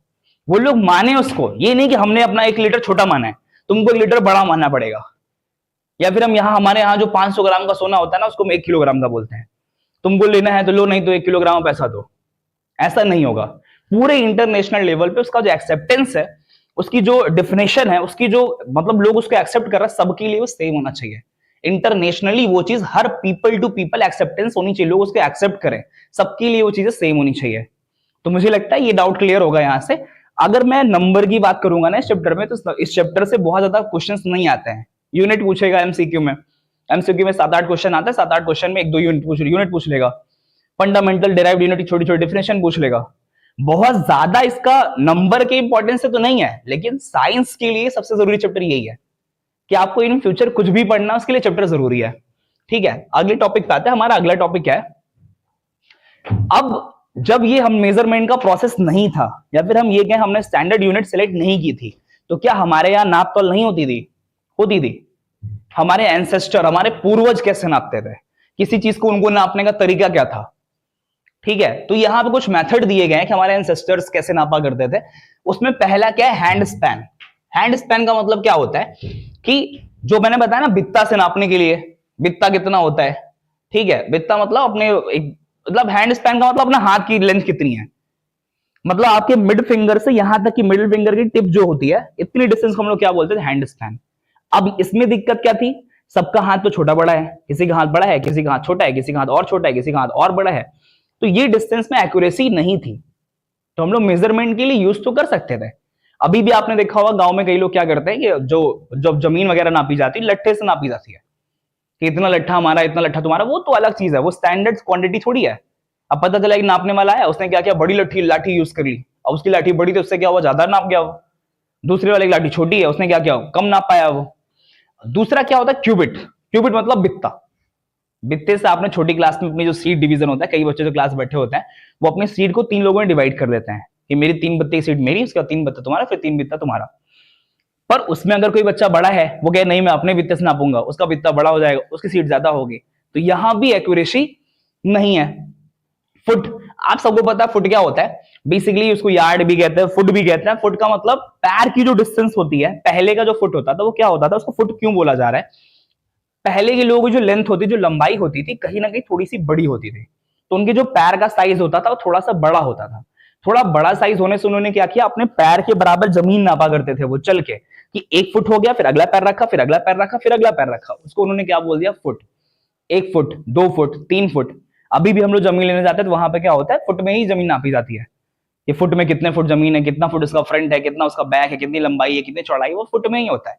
वो लोग माने उसको। ये नहीं कि हमने अपना 1 लीटर छोटा माना है तुमको 1 लीटर बड़ा मानना पड़ेगा। या फिर हम यहाँ, हमारे यहाँ जो 500 ग्राम का सोना होता है ना, उसको हम 1 किलोग्राम का बोलते हैं। तुमको लेना है तो लो, नहीं तो 1 किलोग्राम पैसा दो। ऐसा नहीं होगा। पूरे इंटरनेशनल लेवल पे उसका जो एक्सेप्टेंस है, उसकी जो डिफिनेशन है, उसकी जो मतलब लोग उसको एक्सेप्ट कर रहे हैं, सबके लिए वो सेम होना चाहिए। इंटरनेशनली वो चीज हर पीपल टू पीपल एक्सेप्टेंस होनी चाहिए, लोग उसको एक्सेप्ट करें, सबके लिए वो चीजें सेम होनी चाहिए। तो मुझे लगता है ये डाउट क्लियर होगा यहाँ से। अगर मैं नंबर की बात करूंगा ना इस चैप्टर में, तो इस चैप्टर से बहुत ज्यादा क्वेश्चंस नहीं आते हैं। यूनिट पूछेगा एमसीक्यू में, एमसीक्यू में 7-8 क्वेश्चन आते हैं, 7-8 क्वेश्चन में 1-2 यूनिट पूछ लेगा। फंडामेंटल डेराइव्ड यूनिट की छोटी छोटी डेफिनेशन पूछ लेगा। बहुत ज्यादा इसका नंबर के इंपॉर्टेंस से तो नहीं है, लेकिन साइंस के लिए सबसे जरूरी चैप्टर यही है कि आपको इन फ्यूचर कुछ भी पढ़ना, उसके लिए चैप्टर जरूरी है। ठीक है, अगले टॉपिक पे आते हैं। हमारा अगला टॉपिक है, अब जब ये हम मेजरमेंट का प्रोसेस नहीं था, या फिर हम ये कहें हमने स्टैंडर्ड यूनिट सेलेक्ट नहीं की थी, तो क्या हमारे यहां नाप तोल नहीं होती थी? होती थी। हमारे एंसेस्टर, हमारे पूर्वज कैसे नापते थे, किसी चीज को उनको नापने का तरीका क्या था? ठीक है, तो यहां पे कुछ मेथड दिए गए हैं कि हमारे एंसेस्टर्स कैसे नापा करते थे। उसमें पहला क्या है? Hand span. हैंड स्पैन का मतलब क्या होता है कि जो मैंने बताया ना, बित्ता से नापने के लिए, बित्ता कितना होता है, ठीक है, बित्ता मतलब अपने मतलब हैंड स्पैन का मतलब अपना हाथ की लेंथ कितनी है, मतलब आपके मिड फिंगर से यहां तक की मिडिल फिंगर की टिप जो होती है, इतनी डिस्टेंस को हम लोग क्या बोलते थे? Hand span. अब इसमें दिक्कत क्या थी? सबका हाथ तो छोटा बड़ा है, किसी का हाथ बड़ा है, किसी का हाथ छोटा है, किसी का हाथ और छोटा है, किसी का हाथ और बड़ा है, तो ये डिस्टेंस में एक्यूरेसी नहीं थी। तो हम लोग मेजरमेंट के लिए यूज तो कर सकते थे। अभी भी आपने देखा होगा गांव में कई लोग क्या करते हैं कि जो जमीन वगैरह नापी जाती है, लट्ठे से नापी जाती है कि इतना लट्ठा हमारा, इतना लट्ठा तुम्हारा। वो तो अलग चीज है, वो स्टैंडर्ड क्वांटिटी थोड़ी है। अब पता चला कि नापने वाला है, उसने क्या किया, बड़ी लाठी यूज कर ली। अब उसकी लाठी बड़ी, तो उससे क्या हुआ, ज्यादा नाप गया वो। दूसरे वाले की लाठी छोटी है, उसने क्या किया, कम नाप पाया वो। दूसरा क्या होता है? क्यूबिट। क्यूबिट मतलब बित्ता। बित्ते से आपने छोटी क्लास में अपनी जो सीट डिवीजन होता है, कई बच्चे जो क्लास बैठे होते हैं, वो अपनी सीट को 3 लोगों में डिवाइड कर देते हैं कि मेरी 3 बत्ते की सीट मेरी, उसका 3 बत्ता तुम्हारा, फिर 3 बित्ता तुम्हारा। पर उसमें अगर कोई बच्चा बड़ा है, वो कहे नहीं मैं अपने बित्ते से नापूंगा, उसका बित्ता बड़ा हो जाएगा, उसकी सीट ज्यादा होगी, तो यहां भी एक्यूरेसी नहीं है। फुट, आप सबको पता है फुट क्या होता है? बेसिकली उसको यार्ड भी कहते हैं, फुट भी कहते हैं। फुट का मतलब पैर की जो डिस्टेंस होती है। पहले का जो फुट होता था वो क्या होता था, उसको फुट क्यों बोला जा रहा है? पहले के लोगों की जो लेंथ होती, जो लंबाई होती थी, कहीं ना कहीं थोड़ी सी बड़ी होती थी, तो उनके जो पैर का साइज होता था वो थोड़ा सा बड़ा होता था। थोड़ा बड़ा साइज होने से उन्होंने क्या किया, अपने पैर के बराबर जमीन नापा करते थे वो चल के, कि 1 फुट हो गया, फिर अगला पैर रखा, फिर अगला पैर रखा, फिर अगला पैर रखा, उसको उन्होंने क्या बोल दिया? फुट। 1 foot, 2 foot, 3 foot. अभी भी हम लोग जमीन लेने जाते हैं तो वहां पे क्या होता है, फुट में ही जमीन नापी जाती है कि फुट में कितने फुट जमीन है, कितना फुट उसका फ्रंट है, कितना उसका बैक है, कितनी लंबाई है, कितनी चौड़ाई, वो फुट में ही होता है।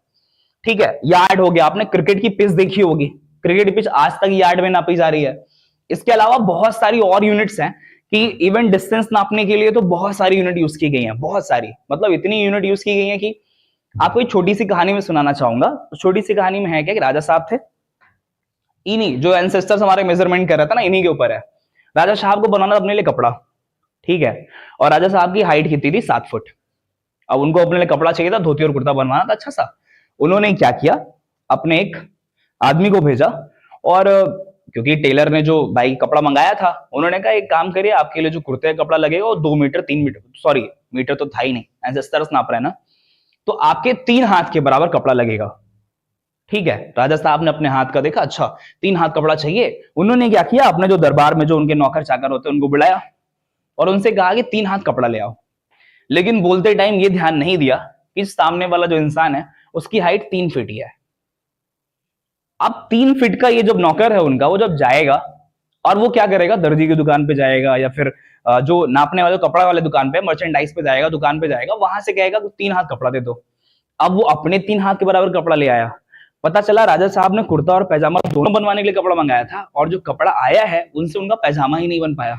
ठीक है, यार्ड हो गया। आपने क्रिकेट की पिच देखी होगी, क्रिकेट पिच आज तक यार्ड में नापी जा रही है। इसके अलावा बहुत सारी और यूनिट्स हैं कि इवन डिस्टेंस नापने के लिए तो बहुत सारी यूनिट यूज की गई हैं, बहुत सारी, मतलब इतनी यूनिट यूज की गई है कि आपको एक छोटी सी कहानी में सुनाना चाहूंगा। छोटी सी कहानी में है क्या कि राजा साहब थे, इन्हीं जो एंसेस्टर्स हमारे मेजरमेंट कर रहा था ना, इन्हीं के ऊपर है। राजा साहब को बनाना अपने लिए कपड़ा, ठीक है, और राजा साहब की हाइट कितनी थी? 7 फुट। अब उनको अपने लिए कपड़ा चाहिए था, धोती और कुर्ता बनवाना था अच्छा सा। उन्होंने क्या किया, अपने एक आदमी को भेजा, और क्योंकि टेलर ने जो भाई कपड़ा मंगाया था, उन्होंने कहा एक काम करिए, आपके लिए जो कुर्ते का कपड़ा लगेगा वो 2 मीटर 3 मीटर, सॉरी मीटर तो था ही नहीं, एंसेस्टर्स नाप रहे हैं ना, तो आपके 3 हाथ के बराबर कपड़ा लगेगा। ठीक है, राजा साहब ने अपने हाथ का देखा, अच्छा 3 हाथ कपड़ा चाहिए। उन्होंने क्या किया, अपने जो दरबार में जो उनके नौकर चाकर होते हैं उनको बुलाया और उनसे कहा कि 3 हाथ कपड़ा ले आओ। लेकिन बोलते टाइम ये ध्यान नहीं दिया कि सामने वाला जो इंसान है उसकी हाइट 3 फीट ही है। अब 3 फीट का ये जब नौकर है उनका, वो जब जाएगा और वो क्या करेगा, दर्जी की दुकान पे जाएगा या फिर जो नापने वाले कपड़ा वाले दुकान पे, मर्चेंडाइज पे जाएगा, दुकान पे जाएगा, वहां से कहेगा 3 हाथ कपड़ा दे दो। अब वो अपने 3 हाथ के बराबर कपड़ा ले आया। पता चला राजा साहब ने कुर्ता और पैजामा दोनों बनवाने के लिए कपड़ा मंगाया था, और जो कपड़ा आया है उनसे उनका पैजामा ही नहीं बन पाया।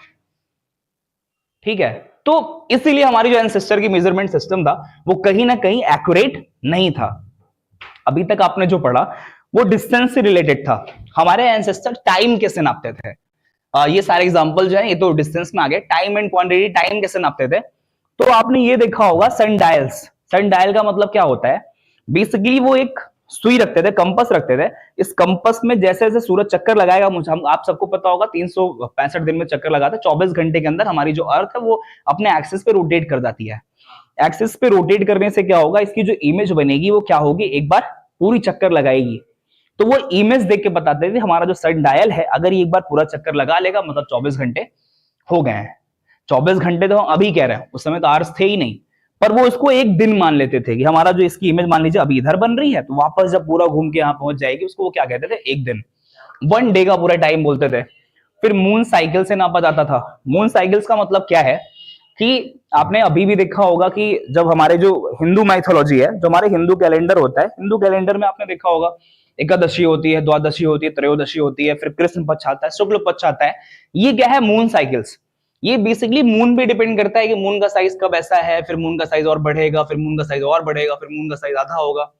ठीक है, तो इसीलिए हमारी जो एंसेस्टर की मेजरमेंट सिस्टम था वो कहीं ना कहीं एक्यूरेट नहीं था। अभी तक आपने जो पढ़ा वो डिस्टेंस से रिलेटेड था। हमारे एंसेस्टर टाइम कैसे नापते थे, ये सारे एग्जांपल जो है ये तो डिस्टेंस में आ गए। टाइम एंड क्वांटिटी, टाइम कैसे नापते थे, तो आपने ये देखा होगा सनडायल्स। सनडायल का मतलब क्या होता है, बेसिकली वो एक सुई रखते थे, कंपस रखते थे। इस कंपस में जैसे जैसे सूरज चक्कर लगाएगा, मुझे हम आप सबको पता होगा 365 दिन में चक्कर लगाता है, 24 घंटे के अंदर हमारी जो अर्थ है वो अपने एक्सिस पे रोटेट कर जाती है। एक्सिस पे रोटेट करने से क्या होगा, इसकी जो इमेज बनेगी वो क्या होगी, एक बार पूरी चक्कर लगाएगी। तो वो इमेज देख के बताते थे हमारा जो सन डायल है, अगर ये एक बार पूरा चक्कर लगा लेगा मतलब 24 घंटे हो गए हैं। 24 घंटे तो हम अभी कह रहे हैं, उस समय तो आवर्स थे ही नहीं, पर वो इसको एक दिन मान लेते थे कि हमारा जो इसकी इमेज मान लीजिए अभी इधर बन रही है, तो वापस जब पूरा घूम के यहाँ पहुंच जाएगी उसको वो क्या कहते थे, एक दिन, 1 डे का पूरा टाइम बोलते थे। फिर मून साइकिल से नापा जाता था। मून साइकिल्स का मतलब क्या है कि आपने अभी भी देखा होगा कि जब हमारे जो हिंदू माइथोलॉजी है, जो हमारे हिंदू कैलेंडर होता है, हिंदू कैलेंडर में आपने देखा होगा एकादशी होती है, द्वादशी होती है, त्रयोदशी होती है, फिर कृष्ण पक्ष आता है, शुक्ल पक्ष आता है। ये क्या है, मून साइकिल्स। ये बेसिकली मून पे डिपेंड करता है कि मून का साइज कब ऐसा है, फिर मून का साइज और बढ़ेगा, फिर मून का साइज और बढ़ेगा, फिर मून का साइज आधा होगा,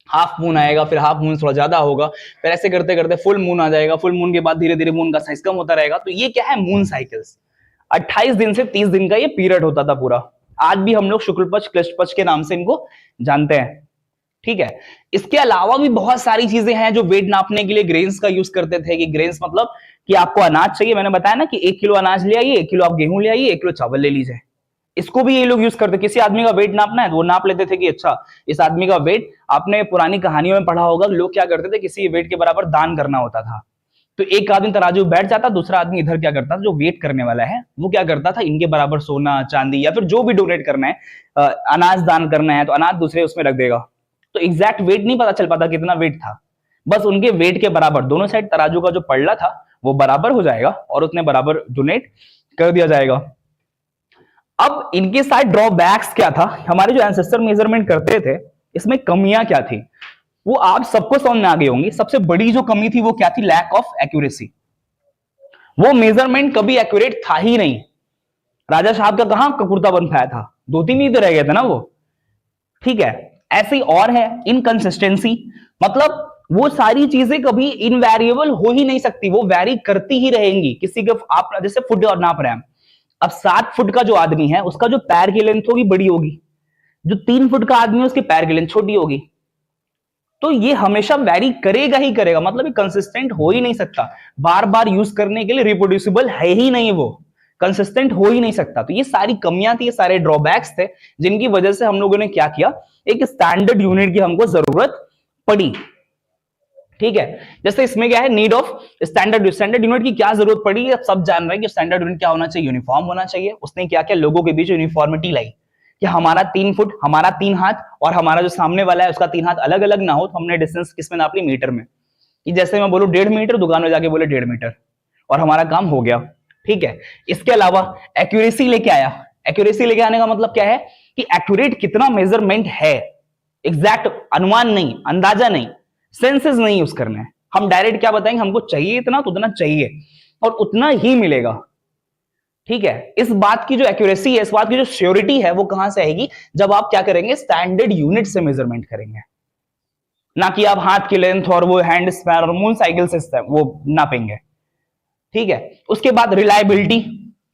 हाफ मून आएगा, फिर हाफ मून थोड़ा ज्यादा होगा, फिर ऐसे करते करते फुल मून आ जाएगा, फुल मून के बाद धीरे धीरे मून का साइज कम होता रहेगा। तो ये क्या है, मून साइकिल्स। 28 दिन से 30 दिन का ये पीरियड होता था पूरा। आज भी हम लोग शुक्ल पक्ष कृष्ण पक्ष के नाम से इनको जानते हैं, ठीक है। इसके अलावा भी बहुत सारी चीजें हैं जो वेट नापने के लिए ग्रेन्स का यूज करते थे, कि ग्रेन्स मतलब कि आपको अनाज चाहिए, मैंने बताया ना कि 1 किलो अनाज ले आइए, 1 किलो आप गेहूं ले आइए, 1 किलो चावल ले लीजिए। इसको भी ये लोग यूज करते, किसी आदमी का वेट नापना है तो वो नाप लेते थे कि अच्छा इस आदमी का वेट, आपने पुरानी कहानियों में पढ़ा होगा लोग क्या करते थे, किसी वेट के बराबर दान करना होता था, तो एक आदमी तराजू बैठ जाता, दूसरा आदमी इधर क्या करता था, जो वेट करने वाला है वो क्या करता था, इनके बराबर सोना चांदी या फिर जो भी डोनेट करना है, अनाज दान करना है, तो अनाज दूसरे उसमें रख देगा। तो एग्जैक्ट वेट नहीं पता चल पाता कितना वेट था, बस उनके वेट के बराबर दोनों साइड तराजू का जो पलड़ा था वो बराबर हो जाएगा और उतने बराबर डोनेट कर दिया जाएगा। अब इनके साथ ड्रॉबैक्स क्या था, हमारे जो एंसेस्टर मेजरमेंट करते थे इसमें कमियां क्या थी, वो आप सबको समझ में आ गई होंगी। सबसे बड़ी जो कमी थी वो क्या थी, लैक ऑफ एक्यूरेसी। वो मेजरमेंट कभी एक्यूरेट था ही नहीं। राजा साहब का कहां कुर्ता बन पाया था, 2-3 ही तो रह गए थे ना वो, ठीक है। ऐसे ही और है इनकंसिस्टेंसी, मतलब वो सारी चीजें कभी इनवेरिएबल हो ही नहीं सकती, वो वैरी करती ही रहेंगी। किसी के आप जैसे फुट और नाप रहे हैं, अब 7 फुट का जो आदमी है उसका जो पैर की लेंथ होगी बड़ी होगी, जो 3 फुट का आदमी है उसके पैर की लेंथ छोटी होगी। तो ये हमेशा वैरी करेगा ही करेगा, मतलब ये कंसिस्टेंट हो ही नहीं सकता, बार बार यूज करने के लिए रिप्रोड्यूसिबल है ही नहीं, वो कंसिस्टेंट हो ही नहीं सकता। तो ये सारी कमियां थी, ये सारे ड्रॉबैक्स थे जिनकी वजह से हम लोगों ने क्या किया, एक स्टैंडर्ड यूनिट की हमको जरूरत पड़ी, ठीक है। जैसे इसमें क्या है, नीड ऑफ स्टैंडर्ड यूनिट की क्या जरूरत पड़ी, अब सब जान रहे हैं कि स्टैंडर्ड यूनिट क्या होना चाहिए, यूनिफॉर्म होना चाहिए। उसने क्या क्या लोगों के बीच यूनिफॉर्मिटी लाई कि हमारा 3 फुट, हमारा 3 हाथ और हमारा जो सामने वाला है उसका 3 हाथ अलग अलग ना हो। तो हमने डिस्टेंस किसमें नाप ली, मीटर में, कि जैसे मैं बोलूं 1.5 मीटर, दुकान में जाके बोले 1.5 मीटर और हमारा काम हो गया, ठीक है। इसके अलावा एक्यूरेसी लेके आया। एक्यूरेसी लेके आने का मतलब क्या है कि एक्यूरेट कितना मेजरमेंट है, एग्जैक्ट अनुमान नहीं, अंदाजा नहीं, सेंसेस नहीं यूज करना है। हम डायरेक्ट क्या बताएंगे, हमको चाहिए इतना तो उतना चाहिए और उतना ही मिलेगा, ठीक है। इस बात की जो एक्यूरेसी है, इस बात की जो श्योरिटी है, वो कहां से आएगी, जब आप क्या करेंगे, स्टैंडर्ड यूनिट से मेजरमेंट करेंगे, ना कि आप हाथ की लेंथ और वो हैंड स्पैन और मून साइकिल से वो नापेंगे, ठीक है। उसके बाद रिलायबिलिटी।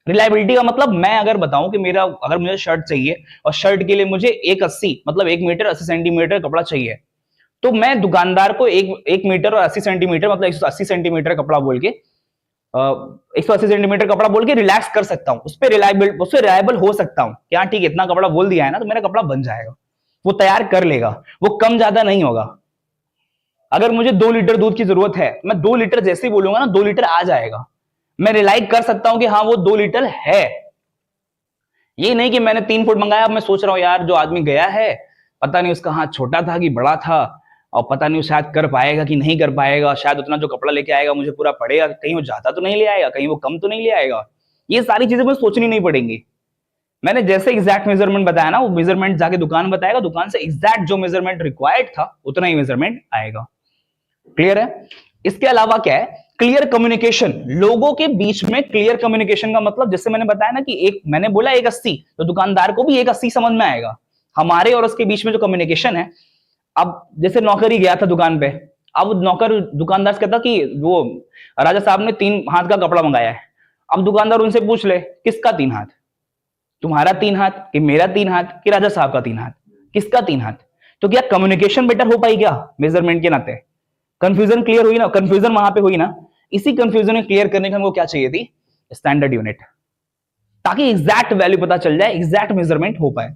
रिलायबिलिटी का मतलब मैं अगर बताऊं कि मेरा, अगर मुझे शर्ट चाहिए और शर्ट के लिए मुझे 180 मतलब 1 मीटर 80 सेंटीमीटर कपड़ा चाहिए, तो मैं दुकानदार को 1 मीटर और 80 सेंटीमीटर मतलब 180 सेंटीमीटर कपड़ा बोल के 180 सेंटीमीटर कपड़ा बोल के रिलैक्स कर सकता हूं, उस पर रिलायबल हो सकता हूं कि हाँ ठीक है, इतना कपड़ा बोल दिया है ना तो मेरा कपड़ा बन जाएगा, वो तैयार कर लेगा, वो कम ज्यादा नहीं होगा। अगर मुझे 2 लीटर दूध की जरूरत है, मैं 2 लीटर जैसे ही बोलूंगा ना 2 लीटर आ जाएगा, मैं रिलाई कर सकता हूं कि हाँ वो 2 लीटर है। ये नहीं कि मैंने 3 फुट मंगाया, अब मैं सोच रहा हूं यार जो आदमी गया है पता नहीं उसका हाथ छोटा था कि बड़ा था, और पता नहीं शायद कर पाएगा कि नहीं कर पाएगा, शायद उतना जो कपड़ा लेके आएगा मुझे पूरा पड़ेगा, कहीं वो ज्यादा तो नहीं ले आएगा, कहीं वो कम तो नहीं ले आएगा। ये सारी चीजें मुझे सोचनी नहीं पड़ेंगी। मैंने जैसे एग्जैक्ट मेजरमेंट बताया ना, वो मेजरमेंट जाके दुकान बताएगा, दुकान से एग्जैक्ट जो मेजरमेंट रिक्वायर्ड था उतना ही मेजरमेंट आएगा। क्लियर है। इसके अलावा क्या है, क्लियर कम्युनिकेशन। लोगों के बीच में क्लियर कम्युनिकेशन का मतलब, जैसे मैंने बताया ना कि एक मैंने बोला 180, तो दुकानदार को भी 180 समझ में आएगा। हमारे और उसके बीच में जो कम्युनिकेशन है, अब जैसे नौकर ही गया था दुकान पे, अब नौकर दुकानदार से कहता कि वो राजा साहब ने 3 हाथ का कपड़ा मंगाया है। अब दुकानदार उनसे पूछ ले किसका 3 हाथ, तुम्हारा 3 हाथ कि मेरा 3 हाथ कि राजा साहब का 3 हाथ, किसका 3 हाथ। तो क्या कम्युनिकेशन बेटर हो पाई क्या मेजरमेंट के नाते, कंफ्यूजन क्लियर हुई ना, कंफ्यूजन वहां पे हुई ना। इसी कंफ्यूजन में क्लियर करने के हमको क्या चाहिए थी, स्टैंडर्ड यूनिट, ताकि एग्जैक्ट वैल्यू पता चल जाए, एग्जैक्ट मेजरमेंट हो पाए।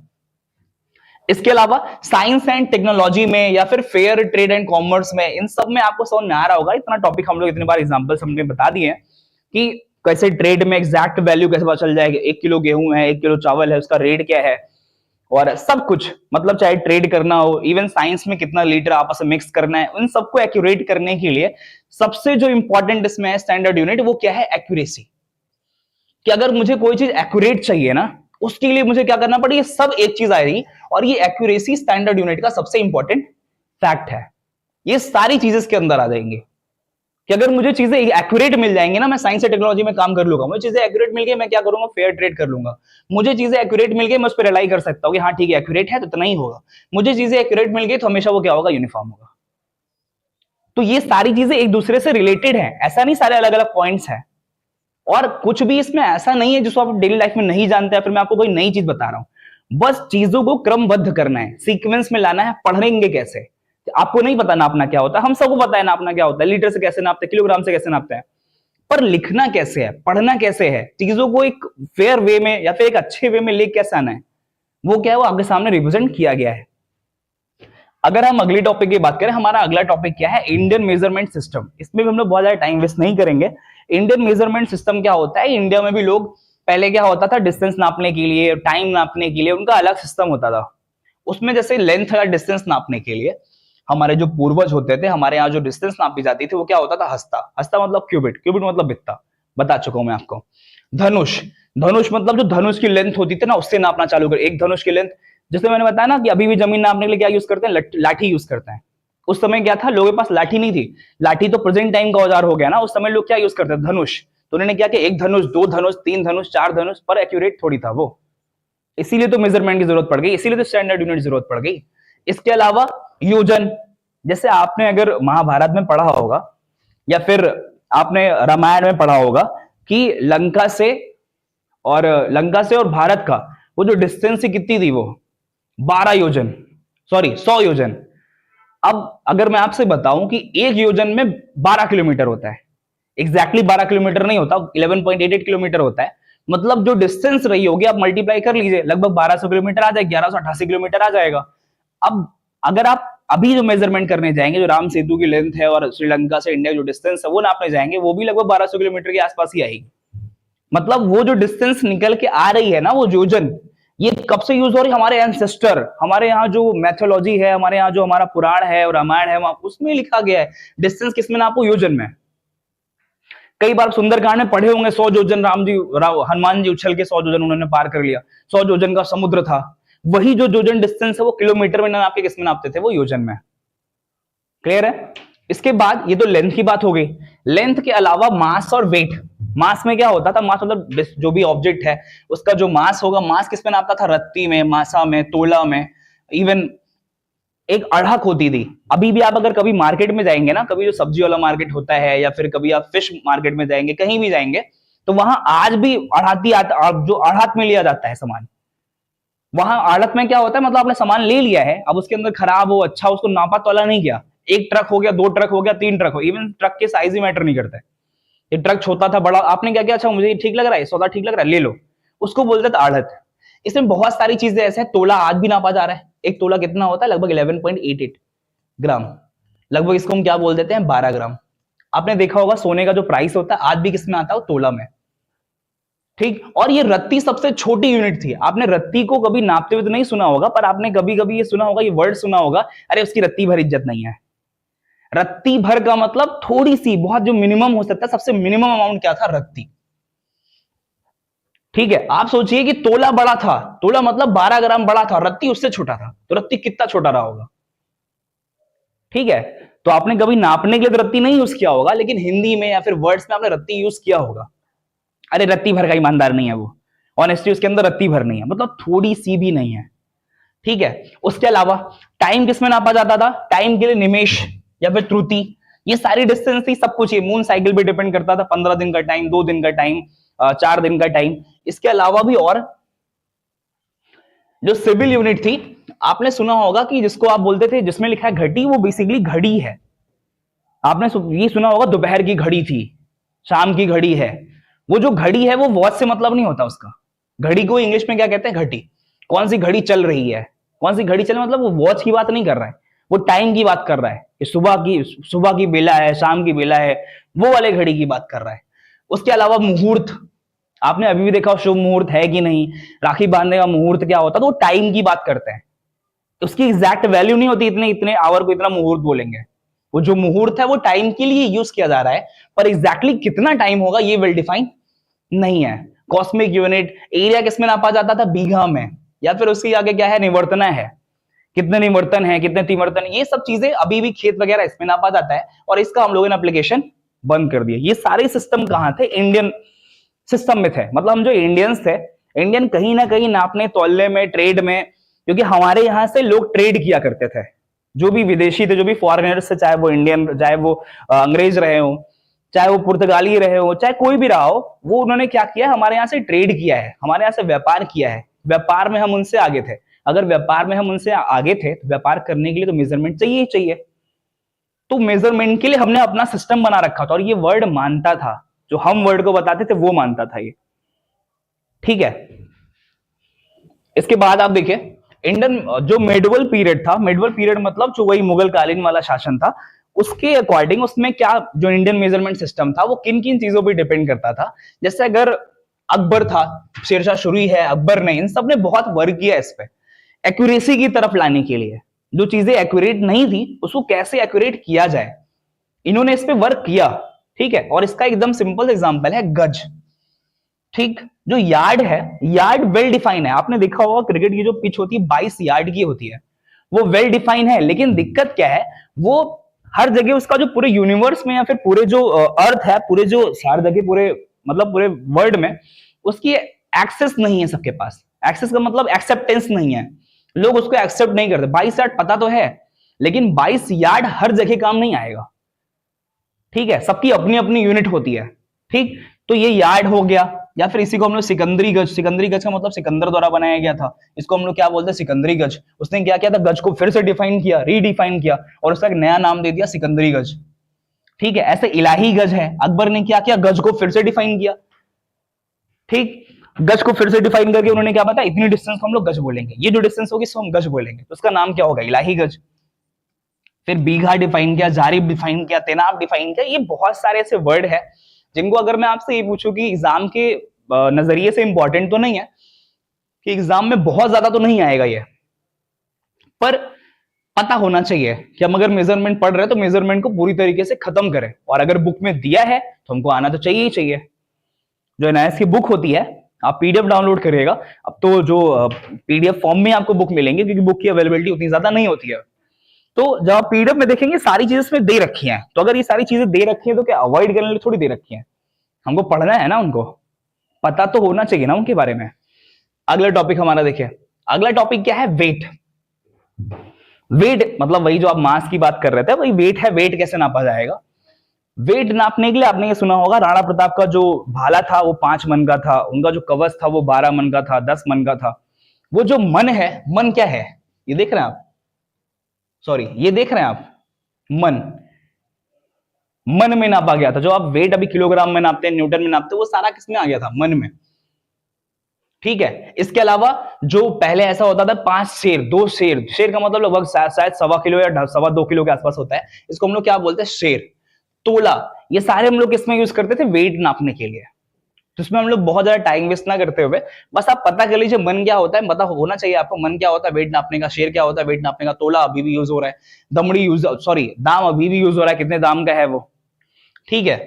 इसके अलावा साइंस एंड टेक्नोलॉजी में या फिर फेयर ट्रेड एंड कॉमर्स में, इन सब में आपको समझ में आ रहा होगा। इतना टॉपिक हम लोग इतनी बार एग्जांपल्स हमने बता दिए हैं कि कैसे ट्रेड में एग्जैक्ट वैल्यू कैसे पता चल जाएगा, 1 किलो गेहूं है, 1 किलो चावल है, उसका रेट क्या है, और सब कुछ, मतलब चाहे ट्रेड करना हो, इवन साइंस में कितना लीटर आपस में मिक्स करना है, उन सबको एक्यूरेट करने के लिए सबसे जो इंपॉर्टेंट इसमें है स्टैंडर्ड यूनिट, वो क्या है, एक्यूरेसी। कि अगर मुझे कोई चीज एक्यूरेट चाहिए ना, उसके लिए मुझे क्या करना पड़ेगा, ये सब एक चीज आएगी, और ये एक्यूरेसी स्टैंडर्ड यूनिट का सबसे इंपॉर्टेंट फैक्ट है। ये सारी चीजें इसके अंदर आ जाएंगी कि अगर मुझे चीजें एक्यूरेट मिल जाएंगी ना, मैं साइंस और टेक्नोलॉजी में काम कर लूंगा, मुझे चीजें एक्यूरेट मिल गई, मैं क्या करूंगा, फेयर ट्रेड कर लूंगा। मुझे चीजें एक्यूरेट मिल गई, मैं उस पर रिलाई कर सकता हूँ कि हाँ ठीक है एक्यूरेट है तो इतना ही होगा। मुझे चीजें एक्यूरेट मिल गई तो हमेशा वो क्या होगा, यूनिफॉर्म होगा। तो ये सारी चीजें एक दूसरे से रिलेटेड है, ऐसा नहीं सारे अलग अलग पॉइंट्स है, और कुछ भी इसमें ऐसा नहीं है जिसको आप डेली लाइफ में नहीं जानते हैं, फिर मैं आपको कोई नई चीज बता रहा हूं। बस चीजों को क्रमबद्ध करना है, सीक्वेंस में लाना है। पढ़ेंगे कैसे, आपको नहीं पता नापना क्या होता है, हम सबको पता है नापना क्या होता है, लीटर से कैसे नापते हैं, किलोग्राम से कैसे नापते हैं, पर लिखना कैसे है, पढ़ना कैसे है, चीजों को एक फेयर वे में या फिर एक अच्छे वे में लेके कैसे आना है, वो क्या है, वो आपके सामने रिप्रेजेंट किया गया है। अगर हम अगली टॉपिक की बात करें, हमारा अगला टॉपिक क्या है, इंडियन मेजरमेंट सिस्टम। इसमें भी हम लोग बहुत ज्यादा टाइम वेस्ट नहीं करेंगे। इंडियन मेजरमेंट सिस्टम क्या होता है, इंडिया में भी लोग पहले क्या होता था, डिस्टेंस नापने के लिए, टाइम नापने के लिए उनका अलग सिस्टम होता था। उसमें जैसे लेंथ या डिस्टेंस नापने के लिए हमारे जो पूर्वज होते थे, हमारे यहाँ जो डिस्टेंस नापी जाती थी वो क्या होता था, हस्ता। हस्ता मतलब क्यूबिट, क्यूबिट मतलब बित्ता, बता चुका हूं मैं आपको। धनुष, धनुष मतलब जो धनुष की लेंथ होती थी ना, उससे नापना चालू कर। एक धनुष की लेंथ, जैसे मैंने बताया ना कि अभी भी जमीन नापने के लिए क्या यूज करते हैं, लाठी यूज करते हैं। उस समय क्या था, लोगों के पास लाठी नहीं थी, लाठी तो प्रेजेंट टाइम का औजार हो गया ना, उस समय लोग क्या यूज करते थे, धनुष। तो उन्होंने क्या किया, एक धनुष, दो धनुष, तीन धनुष, चार धनुष, पर एक्यूरेट थोड़ी था वो, इसीलिए तो मेजरमेंट की जरूरत पड़ गई, इसीलिए तो स्टैंडर्ड यूनिट जरूरत पड़ गई। इसके अलावा योजन, जैसे आपने अगर महाभारत में पढ़ा होगा या फिर आपने रामायण में पढ़ा होगा कि लंका से और भारत का वो जो डिस्टेंस कितनी थी, वो 12 योजन, सॉरी 100 योजन। अब अगर मैं आपसे बताऊं कि एक योजन में 12 किलोमीटर होता है, एग्जैक्टली 12 किलोमीटर नहीं होता, 11.88 किलोमीटर होता है, मतलब जो डिस्टेंस रही होगी आप मल्टीप्लाई कर लीजिए, लगभग 1200 किलोमीटर आ जाएगा, 1188 किलोमीटर आ जाएगा। अब अगर आप अभी जो मेजरमेंट करने जाएंगे, जो राम सेतु की लेंथ है और श्रीलंका से इंडिया जो डिस्टेंस है वो नापने जाएंगे, वो भी लगभग 1200 किलोमीटर के आसपास ही आएगी। मतलब वो जो डिस्टेंस निकल के आ रही है ना, वो योजन, ये कब से यूज हो रही है, हमारे एंसेस्टर, हमारे यहाँ जो मैथोलॉजी है, हमारे यहाँ जो हमारा पुराण है और रामायण है, उसमें लिखा गया है डिस्टेंस किसमें नापो, योजन में। कई बार सुंदरकांड में पढ़े होंगे 100 योजन हनुमान जी उछल के 100 योजन उन्होंने पार कर लिया, 100 योजन का समुद्र था। वही जो योजन डिस्टेंस है वो किलोमीटर में नाप के किसमें नापते थे, वो योजन में। क्लियर है। इसके बाद ये तो लेंथ की बात हो गई। लेंथ के अलावा मास और वेट। मास में क्या होता था, मास मतलब जो भी ऑब्जेक्ट है उसका जो मास होगा, मास किसमें नापता था, रत्ती में, मासा में, तोला में, इवन एक अढ़क होती थी। अभी भी आप अगर कभी मार्केट में जाएंगे ना, कभी जो सब्जी वाला मार्केट होता है या फिर कभी आप फिश मार्केट में जाएंगे, कहीं भी जाएंगे, तो वहां आज भी अढ़ाती जो अढ़ात में लिया जाता है सामान, वहां आड़त में क्या होता है, मतलब आपने सामान ले लिया है, अब उसके अंदर खराब हो अच्छा, उसको नापा तोला नहीं किया, एक ट्रक हो गया, 2 ट्रक हो गया, 3 ट्रक हो, इवन ट्रक के साइज ही मैटर नहीं करता है। ये ट्रक छोटा था बड़ा, आपने क्या किया, अच्छा मुझे ये ठीक लग रहा है, सौदा ठीक लग रहा है, ले लो, उसको बोलते थे आड़त। इसमें बहुत सारी चीजें ऐसे हैं। तोला आज भी नापा जा रहा है। एक तोला कितना होता है, लगभग 11.88 ग्राम, लगभग इसको हम क्या बोल देते हैं, 12 ग्राम। आपने देखा होगा सोने का जो प्राइस होता है आज भी किसमें आता है, तोला में। ठीक, और ये रत्ती सबसे छोटी यूनिट थी। आपने रत्ती को कभी नापते हुए तो नहीं सुना होगा, पर आपने कभी कभी ये सुना होगा, ये वर्ड सुना होगा, अरे उसकी रत्ती भर इज्जत नहीं है। रत्ती भर का मतलब थोड़ी सी, बहुत जो मिनिमम हो सकता है, सबसे मिनिमम अमाउंट क्या था, रत्ती। ठीक है, आप सोचिए कि तोला बड़ा था, तोला मतलब 12 ग्राम बड़ा था, रत्ती उससे छोटा था, तो रत्ती कितना छोटा रहा होगा। ठीक है, तो आपने कभी नापने के लिए तो रत्ती नहीं यूज किया होगा, लेकिन हिंदी में या फिर वर्ड्स में आपने रत्ती यूज किया होगा। अरे रत्ती भर का ईमानदार नहीं है वो, ऑनेस्टली उसके अंदर रत्ती भर नहीं है, मतलब थोड़ी सी भी नहीं है। ठीक है, उसके अलावा टाइम किसमें नापा जाता था, टाइम के लिए निमेश या फिर त्रुटि, ये सारी डिस्टेंस थी, सब कुछ। ये मून साइकिल पे डिपेंड करता था, 15 दिन का टाइम, 2 दिन का टाइम, 4 दिन का टाइम। इसके अलावा भी और जो सिविल यूनिट थी, आपने सुना होगा कि जिसको आप बोलते थे, जिसमें लिखा है घड़ी, वो बेसिकली घड़ी है। आपने ये सुना होगा दोपहर की घड़ी थी, शाम की घड़ी है। वो जो घड़ी है वो वॉच से मतलब नहीं होता उसका। घड़ी को इंग्लिश में क्या कहते हैं, घड़ी। कौन सी घड़ी चल रही है, कौन सी घड़ी चले, मतलब वो वॉच की बात नहीं कर रहा है, वो टाइम की बात कर रहा है कि सुबह की बेला है, शाम की बेला है, वो वाले घड़ी की बात कर रहा है। उसके अलावा मुहूर्त, आपने अभी भी देखा शुभ मुहूर्त है कि नहीं, राखी बांधने का मुहूर्त क्या होता है, तो वो टाइम की बात करते हैं। उसकी एग्जैक्ट वैल्यू नहीं होती, इतने इतने आवर को इतना मुहूर्त बोलेंगे। वो जो मुहूर्त है वो टाइम के लिए यूज किया जा रहा है, पर एग्जैक्टली कितना टाइम होगा ये वेल डिफाइन नहीं है। कॉस्मिक यूनिट एरिया किसमें नापा जाता था, बीघा में, या फिर उसके आगे क्या है, निवर्तना है, कितने निवर्तन है, कितने तिवर्तन, ये सब चीजें अभी भी खेत वगैरह इसमें नापा जाता है, और इसका हम लोगों ने एप्लीकेशन बंद कर दिया। ये सारे सिस्टम कहां थे, इंडियन सिस्टम में थे। मतलब हम जो इंडियंस थे, इंडियन कहीं ना कहीं नापने तौलने में, ट्रेड में, क्योंकि हमारे यहां से लोग ट्रेड किया करते थे, जो भी विदेशी थे, जो भी फॉरेनर्स थे, चाहे वो इंडियन, चाहे वो अंग्रेज रहे हो, चाहे वो पुर्तगाली रहे हो, चाहे कोई भी रहा हो, वो उन्होंने क्या किया, हमारे यहाँ से ट्रेड किया है, हमारे यहाँ से व्यापार किया है। व्यापार में हम उनसे आगे थे। अगर व्यापार में हम उनसे आगे थे तो व्यापार करने के लिए तो मेजरमेंट चाहिए ही चाहिए। तो मेजरमेंट के लिए हमने अपना सिस्टम बना रखा था, और ये वर्ड मानता था, जो हम वर्ड को बताते थे वो मानता था ये। ठीक है, इसके बाद आप देखिए इंडियन जो मेडिवल पीरियड था, मेडिवल पीरियड मतलब जो वही मुगल कालीन वाला शासन था, उसके अकॉर्डिंग उसमें क्या, जो इंडियन मेजरमेंट सिस्टम था वो किन किन चीजों पर डिपेंड करता था। जैसे अगर अकबर था, शेरशाह सूरी है, अकबर ने, इन सब ने बहुत वर्क किया इस पे, एक्यूरेसी की तरफ लाने के लिए। जो चीजें एक्यूरेट नहीं थी उसको कैसे एक्यूरेट किया जाए, इन्होंने इस पे वर्क किया। ठीक है, और इसका एकदम सिंपल एग्जांपल है गज। ठीक, जो यार्ड है, यार्ड वेल डिफाइन है। आपने देखा होगा क्रिकेट की जो पिच होती है 22 यार्ड की होती है, वो वेल डिफाइन है। लेकिन दिक्कत क्या है, वो हर जगह उसका जो पूरे यूनिवर्स में या फिर पूरे जो अर्थ है, पूरे जो सारी जगह, पूरे मतलब पूरे वर्ल्ड में उसकी एक्सेस नहीं है सबके पास। एक्सेस का मतलब एक्सेप्टेंस नहीं है, लोग उसको एक्सेप्ट नहीं करते। 22 यार्ड पता तो है, लेकिन 22 यार्ड हर जगह काम नहीं आएगा। ठीक है, सबकी अपनी अपनी यूनिट होती है। ठीक, तो ये यार्ड हो गया, या फिर इसी को हम लोग सिकंदरी गज, सिकंदरी गज का मतलब सिकंदर द्वारा बनाया गया था, इसको हम लोग क्या बोलते हैं, सिकंदरी गज। उसने क्या किया था, गज को फिर से डिफाइन किया, रीडिफाइन किया, और उसका एक नया नाम दे दिया सिकंदरी गज। ठीक है, ऐसे इलाही गज है, अकबर ने क्या किया, गज को फिर से डिफाइन किया। ठीक, गज को फिर से डिफाइन करके उन्होंने क्या बताया, इतनी डिस्टेंस को हम लोग गज बोलेंगे, ये जो डिस्टेंस होगी इसको हम गज बोलेंगे, तो उसका नाम क्या होगा, इलाही गज। फिर बीघा डिफाइन किया, जारिब डिफाइन किया, तेनाब डिफाइन किया। ये बहुत सारे ऐसे वर्ड है जिनको अगर मैं आपसे ये पूछूं कि एग्जाम के नजरिए से इंपॉर्टेंट तो नहीं है, कि एग्जाम में बहुत ज्यादा तो नहीं आएगा ये, पर पता होना चाहिए कि हम अगर मेजरमेंट पढ़ रहे हैं तो मेजरमेंट को पूरी तरीके से खत्म करें। और अगर बुक में दिया है तो हमको आना तो चाहिए ही चाहिए। जो एनआईएस की बुक होती है, आप पीडीएफ डाउनलोड करिएगा। अब तो जो पीडीएफ फॉर्म में आपको बुक मिलेंगे, क्योंकि बुक की अवेलेबिलिटी उतनी ज्यादा नहीं होती है। तो जब आप पीडीएफ में देखेंगे सारी चीजें इसमें दे रखी हैं, तो अगर ये सारी चीजें दे रखी हैं तो क्या अवॉइड करने के लिए थोड़ी दे रखी हैं, हमको पढ़ना है ना, उनको पता तो होना चाहिए ना उनके बारे में। अगला टॉपिक हमारा देखिए, अगला टॉपिक क्या है, वेट। वेट मतलब वही जो आप मास की बात कर रहे थे, वही वेट है। वेट कैसे नापा जाएगा, वेट नापने के लिए आपने ये सुना होगा, राणा प्रताप का जो भाला था वो 5 मन का था, उनका जो कवच था वो 12 मन का था, 10 मन का था। वो जो मन है, मन क्या है, ये देख रहे हैं आप, सॉरी ये देख रहे हैं आप, मन, मन में नापा गया था। जो आप वेट अभी किलोग्राम में नापते हैं, न्यूटन में नापते हैं, वो सारा किसमें आ गया था, मन में। ठीक है, इसके अलावा जो पहले ऐसा होता था 5 शेर, 2 शेर, शेर का मतलब लगभग शायद 1.25 किलो या 2.25 किलो के आसपास होता है, इसको हम लोग क्या बोलते हैं, शेर। तोला, ये सारे हम लोग किसमें यूज करते थे, वेट नापने के लिए। तो इसमें हम लोग बहुत ज्यादा टाइम वेस्ट ना करते हुए बस आप पता कर लीजिए मन क्या होता है, पता होना चाहिए आपको मन क्या होता है वेट नापने का, शेर क्या होता है वेट नापने का, तोला अभी भी यूज हो रहा है, दमड़ी यूज, सॉरी दाम अभी भी यूज हो रहा है, कितने दाम का है वो। ठीक है,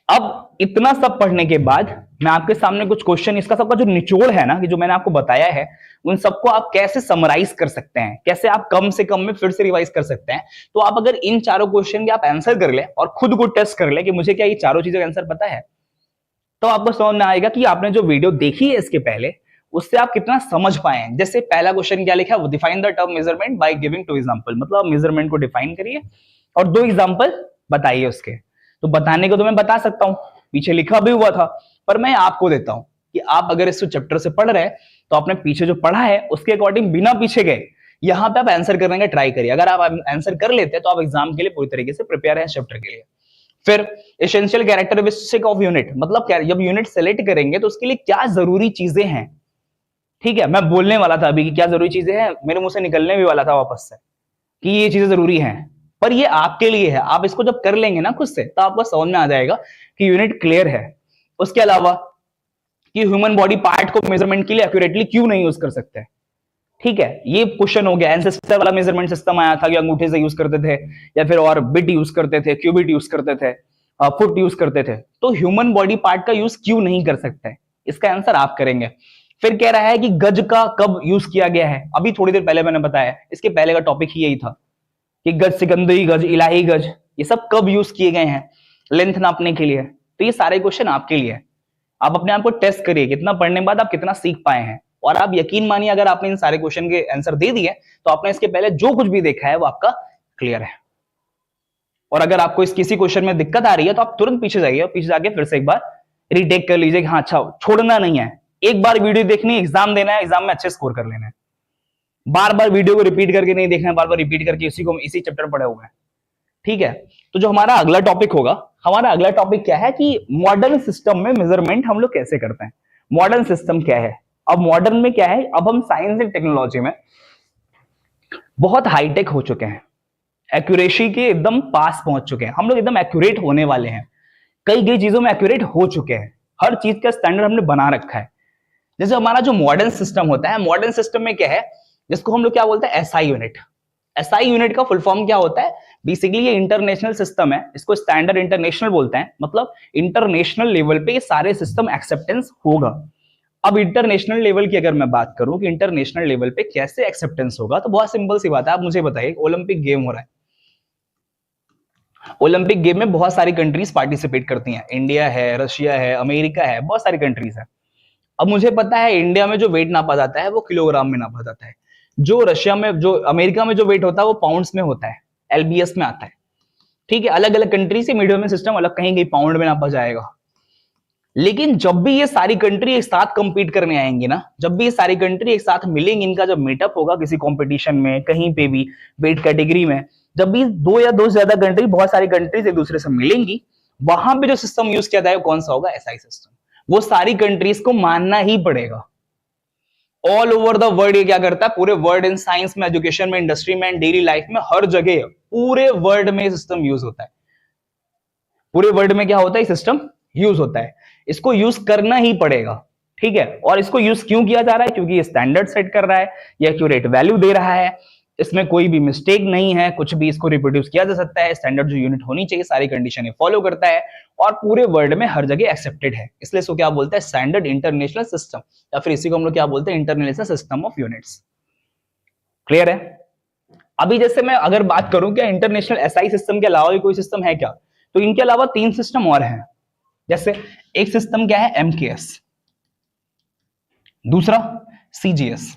अब इतना सब पढ़ने के बाद मैं आपके सामने कुछ क्वेश्चन, इसका सबका जो निचोड़ है ना, कि जो मैंने आपको बताया है, उन सबको आप कैसे समराइज कर सकते हैं, कैसे आप कम से कम में फिर से रिवाइज कर सकते हैं। तो आप अगर इन चारों क्वेश्चन के आप आंसर कर ले और खुद को टेस्ट कर ले कि मुझे क्या ये चारों चीजों का आंसर पता है, तो आपको समझ में आएगा कि आपने जो वीडियो देखी है इसके पहले, उससे आप कितना समझ पाए हैं। जैसे पहला क्वेश्चन क्या लिखा है, define the term measurement by giving 2 example, मतलब मेजरमेंट को डिफाइन करिए और 2 एग्जांपल बताइए उसके। तो बताने को तो मैं बता सकता हूं, पीछे लिखा भी हुआ था, पर मैं आपको देता हूं कि आप अगर इस चैप्टर से पढ़ रहे हैं तो आपने पीछे जो पढ़ा है उसके अकॉर्डिंग बिना पीछे गए यहां पे आप आंसर करने का ट्राई करिए। अगर आप आंसर कर लेते हैं तो आप एग्जाम के लिए पूरी तरीके से प्रिपेयर है चैप्टर के लिए। फिर एसेंशियल कैरेक्टरिस्टिक ऑफ यूनिट, मतलब जब यूनिट सेलेक्ट करेंगे तो उसके लिए क्या जरूरी चीजें हैं, ठीक है, मैं बोलने वाला था अभी कि क्या जरूरी चीजें हैं, मेरे मुंह से निकलने भी वाला था वापस से कि ये चीजें जरूरी हैं, पर ये आपके लिए है। आप इसको जब कर लेंगे ना खुद से, तो आपको समझ में आ जाएगा कि यूनिट क्लियर है। उसके अलावा कि ह्यूमन बॉडी पार्ट को मेजरमेंट के लिए एक्यूरेटली क्यों नहीं यूज कर सकते। ठीक है, ये क्वेश्चन हो गया। एंसेस्टर वाला मेजरमेंट सिस्टम आया था कि अंगूठे से यूज करते थे, या फिर और बिट यूज करते थे, क्यूबिट यूज करते थे, फुट यूज करते थे। तो ह्यूमन बॉडी पार्ट का यूज क्यों नहीं कर सकते, इसका आंसर आप करेंगे। फिर कह रहा है कि गज का कब यूज किया गया है। अभी थोड़ी देर पहले मैंने बताया, इसके पहले का टॉपिक ही यही था कि गज, सिकंदरी गज, इलाही गज, ये सब कब यूज किए गए हैं लेंथ नापने के लिए। तो ये सारे क्वेश्चन आपके लिए। आप अपने आप को टेस्ट करिए, कितना पढ़ने के बाद आप कितना सीख पाए हैं। और आप यकीन मानिए, अगर आपने इन सारे क्वेश्चन के आंसर दे दिए, तो आपने इसके पहले जो कुछ भी देखा है वो आपका क्लियर है। और अगर आपको इस किसी क्वेश्चन में दिक्कत आ रही है, तो आप तुरंत पीछे जाइए और पीछे जाके फिर से एक बार रीटेक कर लीजिए कि हाँ अच्छा, छोड़ना नहीं है। एक बार वीडियो देखनी, एग्जाम देना है, एग्जाम में अच्छे स्कोर कर लेना है। बार बार वीडियो को रिपीट करके नहीं देखना है, बार बार रिपीट करके इसी चैप्टर पढ़े हुए हैं। ठीक है, तो जो हमारा अगला टॉपिक होगा, हमारा अगला टॉपिक क्या है कि मॉडर्न सिस्टम में मेजरमेंट हम लोग कैसे करते हैं। मॉडर्न सिस्टम क्या है। अब मॉडर्न में क्या है, अब हम साइंस एंड टेक्नोलॉजी में बहुत हाईटेक हो चुके हैं, एक्यूरेसी के एकदम पास पहुंच चुके हैं। हम लोग एकदम एक्यूरेट होने वाले हैं, कई कई चीजों में एक्यूरेट हो चुके हैं। हर चीज का स्टैंडर्ड हमने बना रखा है। जैसे हमारा जो मॉडर्न सिस्टम होता है, मॉडर्न सिस्टम में क्या है, जिसको हम लोग क्या बोलते हैं, एसआई यूनिट। एसआई यूनिट का फुल फॉर्म क्या होता है, बेसिकली ये इंटरनेशनल सिस्टम है, इसको स्टैंडर्ड इंटरनेशनल बोलते हैं। मतलब इंटरनेशनल लेवल पे ये सारे सिस्टम एक्सेप्टेंस होगा। अब इंटरनेशनल लेवल की अगर मैं बात करूं कि इंटरनेशनल लेवल पे कैसे एक्सेप्टेंस होगा, तो बहुत सिंपल सी बात है। आप मुझे बताइए, ओलंपिक गेम हो रहा है, ओलंपिक गेम में बहुत सारी कंट्रीज पार्टिसिपेट करती हैं, इंडिया है, रशिया है, अमेरिका है, बहुत सारी कंट्रीज है। अब मुझे पता है इंडिया में जो वेट नापा जाता है वो किलोग्राम में नापा जाता है, जो रशिया में, जो अमेरिका में जो वेट होता है वो पाउंड्स में होता है, एलबीएस में आता है। ठीक है, अलग अलग कंट्री से मीडियम में सिस्टम अलग, कहीं कहीं पाउंड में नापा जाएगा। लेकिन जब भी ये सारी कंट्री एक साथ कंपीट करने आएंगी ना, जब भी ये सारी कंट्री एक साथ मिलेंगी, इनका जब मीटअप होगा किसी कंपटीशन में, कहीं पे भी वेट कैटेगरी में, जब भी दो या दो से ज्यादा कंट्री, बहुत सारी कंट्रीज एक दूसरे से मिलेंगी, वहां पे जो सिस्टम यूज किया जाएगा कौन सा होगा, एसआई सिस्टम। वो सारी कंट्रीज को मानना ही पड़ेगा। ऑल ओवर द वर्ल्ड ये क्या करता है, पूरे वर्ल्ड, इन साइंस में, एजुकेशन में, इंडस्ट्री में, डेली लाइफ में, हर जगह पूरे वर्ल्ड में सिस्टम यूज होता है। पूरे वर्ल्ड में क्या होता है, सिस्टम यूज होता है। इसको यूज करना ही पड़ेगा। ठीक है, और इसको यूज क्यों किया जा रहा है, क्योंकि ये स्टैंडर्ड सेट कर रहा है, ये एक्यूरेट वैल्यू दे रहा है, इसमें कोई भी मिस्टेक नहीं है, कुछ भी इसको रिप्रोड्यूस किया जा सकता है। स्टैंडर्ड जो यूनिट होनी चाहिए, सारी कंडीशन ये फॉलो करता है, और पूरे वर्ल्ड में हर जगह एक्सेप्टेड है। इसलिए इसको क्या बोलते हैं, स्टैंडर्ड इंटरनेशनल सिस्टम, या फिर इसी को हम लोग क्या बोलते हैं, international system of units. Clear है। अभी जैसे मैं अगर बात करूं क्या इंटरनेशनल एसआई सिस्टम के अलावा भी कोई सिस्टम है क्या, तो इनके अलावा 3 सिस्टम और हैं। जैसे एक सिस्टम क्या है, एमकेएस, दूसरा सीजीएस,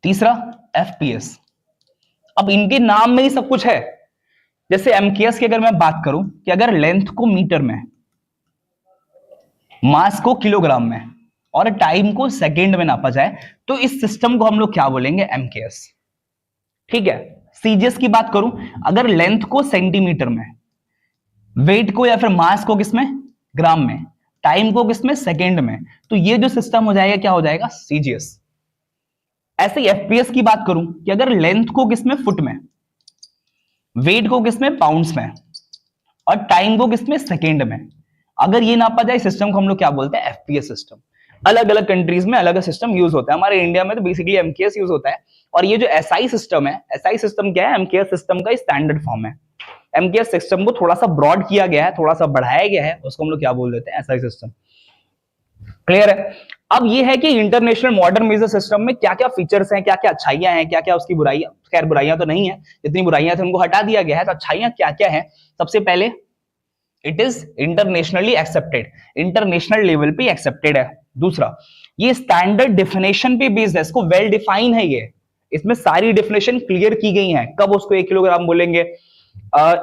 तीसरा एफपीएस। अब इनके नाम में ही सब कुछ है। जैसे एमकेएस की अगर मैं बात करूं कि अगर लेंथ को मीटर में, मास को किलोग्राम में और टाइम को सेकेंड में नापा जाए, तो इस सिस्टम को हम लोग क्या बोलेंगे, एमकेएस। ठीक है, सीजीएस की बात करूं, अगर लेंथ को सेंटीमीटर में, वेट को या फिर मास को किसमें, ग्राम में, टाइम को किसमें, सेकेंड में, तो ये जो सिस्टम हो जाएगा क्या हो जाएगा, सीजीएस। ऐसे ही एफपीएस की बात करूं कि अगर लेंथ को किसमें, फुट में, वेट को किसमें, पाउंड्स में, और टाइम को किसमें, सेकेंड में, अगर ये नापा जाए, सिस्टम को हम लोग क्या बोलते हैं, एफपीएस सिस्टम। अलग अलग कंट्रीज में अलग अलग सिस्टम यूज होता है। हमारे इंडिया में तो बेसिकली एमकेएस यूज होता है। और ये जो एसआई सिस्टम है, एसआई सिस्टम क्या है, एमकेएस सिस्टम का स्टैंडर्ड फॉर्म है। एमकेएस सिस्टम को थोड़ा सा ब्रॉड किया गया है, थोड़ा सा बढ़ाया गया है, उसको हम लोग क्या बोल देते हैं, एसआई सिस्टम। क्लियर है। अब ये है कि इंटरनेशनल मॉडर्न मेजर सिस्टम में क्या क्या फीचर्स हैं, क्या क्या अच्छाइयां हैं, क्या क्या उसकी बुराइयां, खैर बुराइयां तो नहीं है, जितनी बुराइयां थी उनको हटा दिया गया है। तो अच्छाइयां क्या क्या है, सबसे पहले it is internationally accepted, international level पे एक्सेप्टेड है। दूसरा, ये स्टैंडर्ड डेफिनेशन पे बेस्ड है, इसको वेल डिफाइन है ये, इसमें सारी डेफिनेशन क्लियर की गई है, कब उसको 1 किलोग्राम बोलेंगे।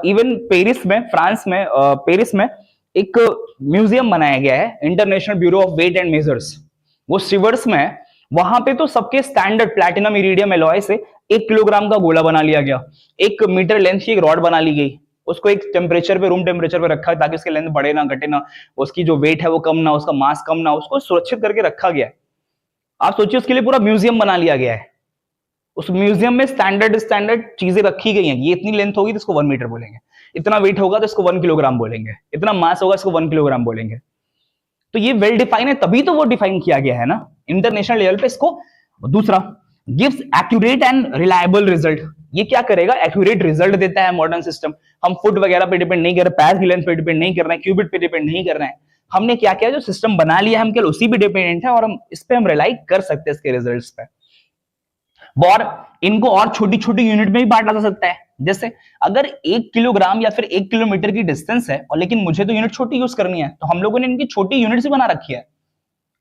इवन पेरिस में, फ्रांस में, पेरिस में एक म्यूजियम बनाया गया है, international bureau of weight and measures, वो सिवर्स में है। वहां पे तो सबके स्टैंडर्ड प्लैटिनम इरिडियम एलॉय से 1 किलोग्राम का गोला बना लिया गया, 1 मीटर लेंथ की एक रॉड बना ली गई, उसको एक टेम्परेचर पे, रूम टेम्परेचर पे रखा ताकि उसकी लेंथ बढ़े ना, घटे ना, उसकी जो वेट है वो कम ना, उसका मास कम ना, उसको सुरक्षित करके रखा गया। आप सोचिए उसके लिए पूरा म्यूजियम बना लिया गया है। उस म्यूजियम में स्टैंडर्ड स्टैंडर्ड चीजें रखी गई हैं। ये इतनी लेंथ होगी तो इसको 1 मीटर बोलेंगे, इतना वेट होगा तो इसको 1 किलोग्राम बोलेंगे, इतना मास होगा इसको 1 किलोग्राम बोलेंगे। तो ये वेल डिफाइन है, तभी तो वो डिफाइन किया गया है ना इंटरनेशनल लेवल पे इसको। दूसरा, gives accurate and reliable result. ये क्या करेगा? एक्यूरेट रिजल्ट देता है मॉडर्न सिस्टम। हम फुट वगैरह पे डिपेंड नहीं कर रहे, पैर की लेंथ पे डिपेंड नहीं कर रहे हैं, क्यूबिट पे डिपेंड नहीं कर रहे हैं। हमने क्या किया, जो सिस्टम बना लिया हम केवल उसी पे डिपेंडेंट है और हम इस पे हम रिलाई कर सकते हैं इसके रिजल्ट्स पे। और इनको और छोटी छोटी यूनिट में भी बांटा जा सकता है। जैसे अगर 1 किलोग्राम या फिर 1 किलोमीटर की डिस्टेंस है और लेकिन मुझे तो यूनिट छोटी यूज करनी है, तो हम लोगों ने इनकी छोटी यूनिट से बना रखी है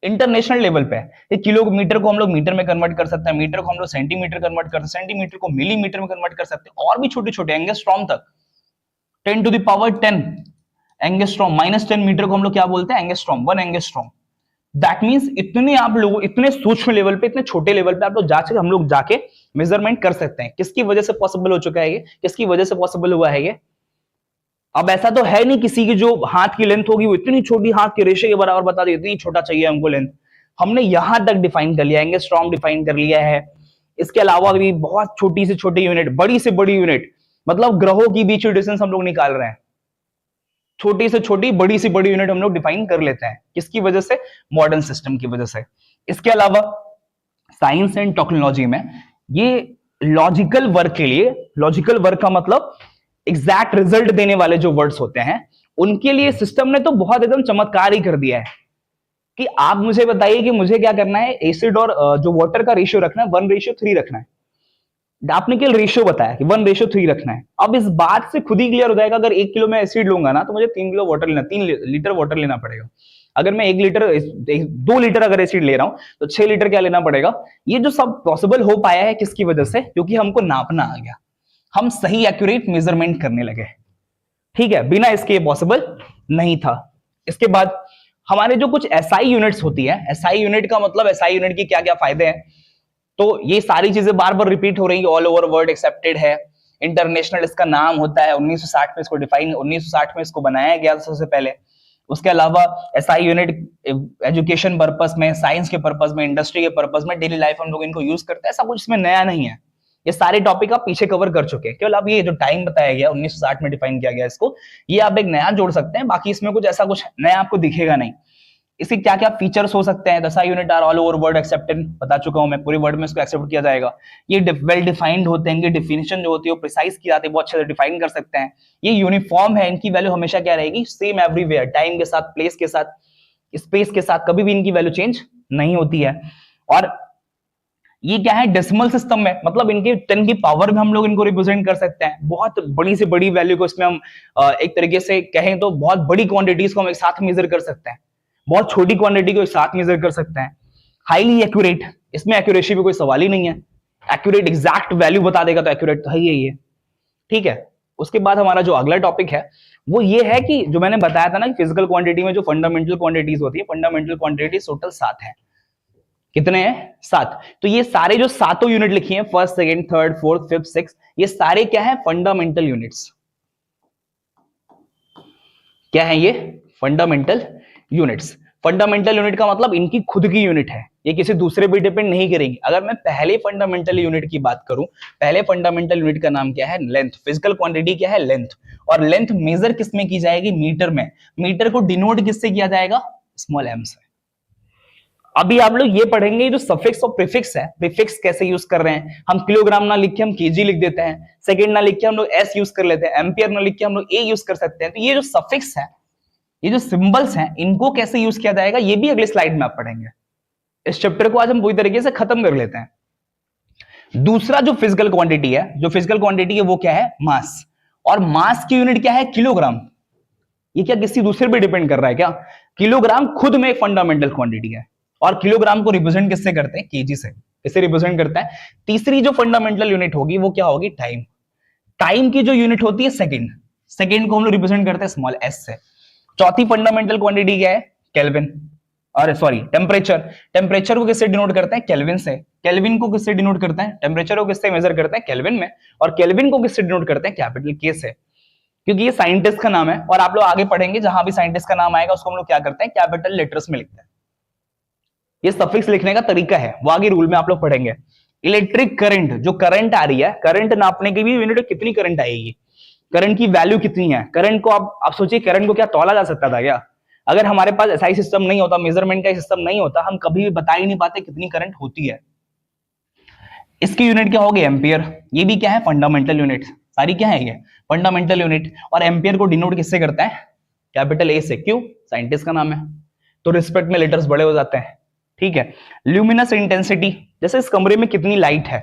इंटरनेशनल लेवल पे। ये किलोमीटर को हम लोग मीटर में कन्वर्ट कर सकते हैं, मीटर को हम लोग सेंटीमीटर कन्वर्ट कर सकते हैं, सेंटीमीटर को मिलीमीटर में कन्वर्ट कर सकते हैं, और भी छोटे छोटे एंगस्ट्रॉम तक, 10 to the power 10 angstrom, -10 metre को हम लोग क्या बोलते हैं? Angstrom, 1 angstrom. दैट मींस इतने आप लोग, इतने सूक्ष्म लेवल पे, इतने छोटे लेवल पे आप लोग जाके, हम लोग जाके मेजरमेंट कर सकते हैं। किसकी वजह से पॉसिबल हो चुका है ये? किसकी वजह से पॉसिबल हुआ है ये? अब ऐसा तो है नहीं किसी की जो हाथ की लेंथ होगी वो इतनी छोटी, हाथ के रेशे के बराबर बता दी, इतनी छोटा चाहिए हमको लेंथ। हमने यहां तक डिफाइन कर लिया है, स्ट्रॉन्ग डिफाइन कर लिया है। इसके अलावा भी बहुत छोटी से छोटी यूनिट, बड़ी से बड़ी यूनिट, मतलब ग्रहों की बीच की डिस्टेंस हम लोग निकाल रहे हैं। छोटी से छोटी, बड़ी से बड़ी यूनिट हम लोग डिफाइन कर लेते हैं। किसकी वजह से? मॉडर्न सिस्टम की वजह से। इसके अलावा साइंस एंड टेक्नोलॉजी में ये लॉजिकल वर्क के लिए, लॉजिकल वर्क का मतलब एग्जैक्ट रिजल्ट देने वाले जो वर्ड्स होते हैं, उनके लिए सिस्टम ने तो बहुत एकदम चमत्कार ही कर दिया है कि आप मुझे बताइए कि मुझे क्या करना है, एसिड और जो वाटर का रेशियो रखना है 1:3 रखना है। आपने केवल रेशियो बताया कि 1:3 रखना है। अब इस बात से खुद ही क्लियर हो जाएगा, अगर 1 किलो में एसिड लूंगा ना तो मुझे 3 किलो वाटर लेना, 3 लीटर वाटर लेना पड़ेगा। अगर मैं 1 लीटर, 2 लीटर अगर एसिड ले रहा हूं तो 6 लीटर क्या लेना पड़ेगा। ये जो सब पॉसिबल हो पाया है किसकी वजह से? क्योंकि हमको नापना आ गया, हम सही एक्यूरेट मेजरमेंट करने लगे। ठीक है, बिना इसके पॉसिबल नहीं था। इसके बाद हमारे जो कुछ एसआई यूनिट्स होती है, एसआई यूनिट का मतलब, एसआई यूनिट के क्या क्या फायदे हैं, तो ये सारी चीजें बार बार रिपीट हो रही है, ऑल ओवर वर्ल्ड एक्सेप्टेड है, इंटरनेशनल इसका नाम होता है। 1960 में इसको डिफाइन, 1960 में इसको बनाया गया सबसे पहले। उसके अलावा एसआई यूनिट एजुकेशन पर्पस में, साइंस के पर्पस में, इंडस्ट्री के पर्पस में, डेली लाइफ हम लोग इनको यूज करते हैं। ऐसा कुछ इसमें नया नहीं है, ये सारे टॉपिक आप पीछे कवर कर चुके हैं। केवल अब ये जो टाइम बताया गया 1960 में डिफाइन किया गया इसको, ये आप एक नया जोड़ सकते हैं। बाकी इसमें कुछ ऐसा कुछ नया आपको दिखेगा नहीं। इसके क्या क्या फीचर्स हो सकते हैं? SI unit are all over world accepted, बता चुका हूं मैं, पूरे वर्ल्ड में इसको एक्सेप्ट किया जाएगा। ये वेल डिफाइंड होते हैं, इनकी डेफिनेशन जो होती है वो प्रिसाइज की जाती है, बहुत अच्छे से डिफाइन कर सकते हैं। ये यूनिफॉर्म है, इनकी वैल्यू हमेशा क्या रहेगी? सेम एवरीवेयर, टाइम के साथ, प्लेस के साथ, स्पेस के साथ, कभी भी इनकी वैल्यू चेंज नहीं होती है। और ये क्या है? डेसिमल सिस्टम में, मतलब इनके 10 की पावर में हम लोग इनको रिप्रेजेंट कर सकते हैं। बहुत बड़ी से बड़ी वैल्यू को इसमें हम एक तरीके से कहें तो बहुत बड़ी क्वांटिटीज को हम एक साथ मेजर कर सकते हैं, बहुत छोटी क्वांटिटी को एक साथ मेजर कर सकते हैं। हाईली एक्यूरेट, इसमें एक्यूरेसी पे कोई सवाल ही नहीं है। एक्यूरेट, एग्जैक्ट वैल्यू बता देगा तो एक्यूरेट तो है ही है ये। ठीक है, उसके बाद हमारा जो अगला टॉपिक है वो ये है कि जो मैंने बताया था ना कि फिजिकल क्वांटिटी में जो फंडामेंटल क्वांटिटीज होती है, फंडामेंटल क्वांटिटीज टोटल 7 है। कितने हैं? 7। तो ये सारे जो सातों यूनिट लिखी हैं, first, second, third, fourth, fifth, six, ये सारे क्या है? Fundamental units. क्या है ये? Fundamental units. फंडामेंटल यूनिट का मतलब इनकी खुद की यूनिट है, ये किसी दूसरे पे डिपेंड नहीं करेगी। अगर मैं पहले फंडामेंटल यूनिट की बात करूं, पहले फंडामेंटल यूनिट का नाम क्या है? लेंथ। फिजिकल क्वांटिटी क्या है? लेंथ। और लेंथ मेजर किसमें की जाएगी? मीटर में। मीटर को डिनोट किससे किया जाएगा? स्मॉल एम से। अभी आप लोग ये पढ़ेंगे जो सफिक्स और प्रीफिक्स है, प्रीफिक्स कैसे यूज कर रहे हैं। हम किलोग्राम ना लिख के हम केजी लिख देते हैं, सेकंड ना लिख के हम लोग एस यूज कर लेते हैं, एम्पियर ना लिख के हम लोग ए यूज कर सकते हैं। तो ये जो सफिक्स है, ये जो सिंबल्स हैं, इनको कैसे यूज किया जाएगा ये भी अगले स्लाइड में आप पढ़ेंगे। इस चैप्टर को आज हम पूरी तरीके से खत्म कर लेते हैं। दूसरा जो फिजिकल क्वांटिटी है, जो फिजिकल क्वांटिटी है वो क्या है? मास। और मास की यूनिट क्या है? किलोग्राम। ये क्या किसी दूसरे पे डिपेंड कर रहा है क्या? किलोग्राम खुद में फंडामेंटल क्वांटिटी है और किलोग्राम को रिप्रेजेंट किससे करते हैं? केजी से। इसे रिप्रेजेंट करता है। तीसरी जो फंडामेंटल यूनिट होगी वो क्या होगी? टाइम। टाइम की जो यूनिट होती है सेकंड, सेकंड को हम लोग रिप्रेजेंट करते हैं स्मॉल एस से। चौथी फंडामेंटल क्वांटिटी क्या है? केल्विन। अरे सॉरी, टेम्परेचर। टेम्परेचर को किससे डिनोट करते हैं? केल्विन से। केल्विन को किससे डिनोट करते हैं? टेम्परेचर को किससे मेजर करते हैं? केल्विन में। और केल्विन को किससे डिनोट करते हैं? कैपिटल के से, क्योंकि ये साइंटिस्ट का नाम है। और आप लोग आगे पढ़ेंगे, जहां भी साइंटिस्ट का नाम आएगा उसको हम लोग क्या करते हैं? कैपिटल लेटर्स में लिखते हैं। ये सफिक्स लिखने का तरीका है, वो आगे रूल में आप लोग पढ़ेंगे। इलेक्ट्रिक करंट, जो करंट आ रही है, करंट नापने की भी यूनिट कितनी करंट आएगी, करंट की वैल्यू कितनी है। करंट को आप सोचिए, करंट को क्या तौला जा सकता था क्या? अगर हमारे पास ऐसा ही सिस्टम नहीं होता, मेजरमेंट का सिस्टम नहीं होता, हम कभी भी बता ही नहीं पाते कितनी करंट होती है। इसकी यूनिट क्या होगी? एम्पियर। ये भी क्या है? Fundamental unit. सारी क्या है? ये फंडामेंटल यूनिट। और एम्पियर को डिनोट किससे करते हैं? कैपिटल ए से। क्यों? साइंटिस्ट का नाम है, तो रिस्पेक्ट में लेटर्स बड़े हो जाते हैं। ठीक है। ल्यूमिनस इंटेंसिटी, जैसे इस कमरे में कितनी लाइट है,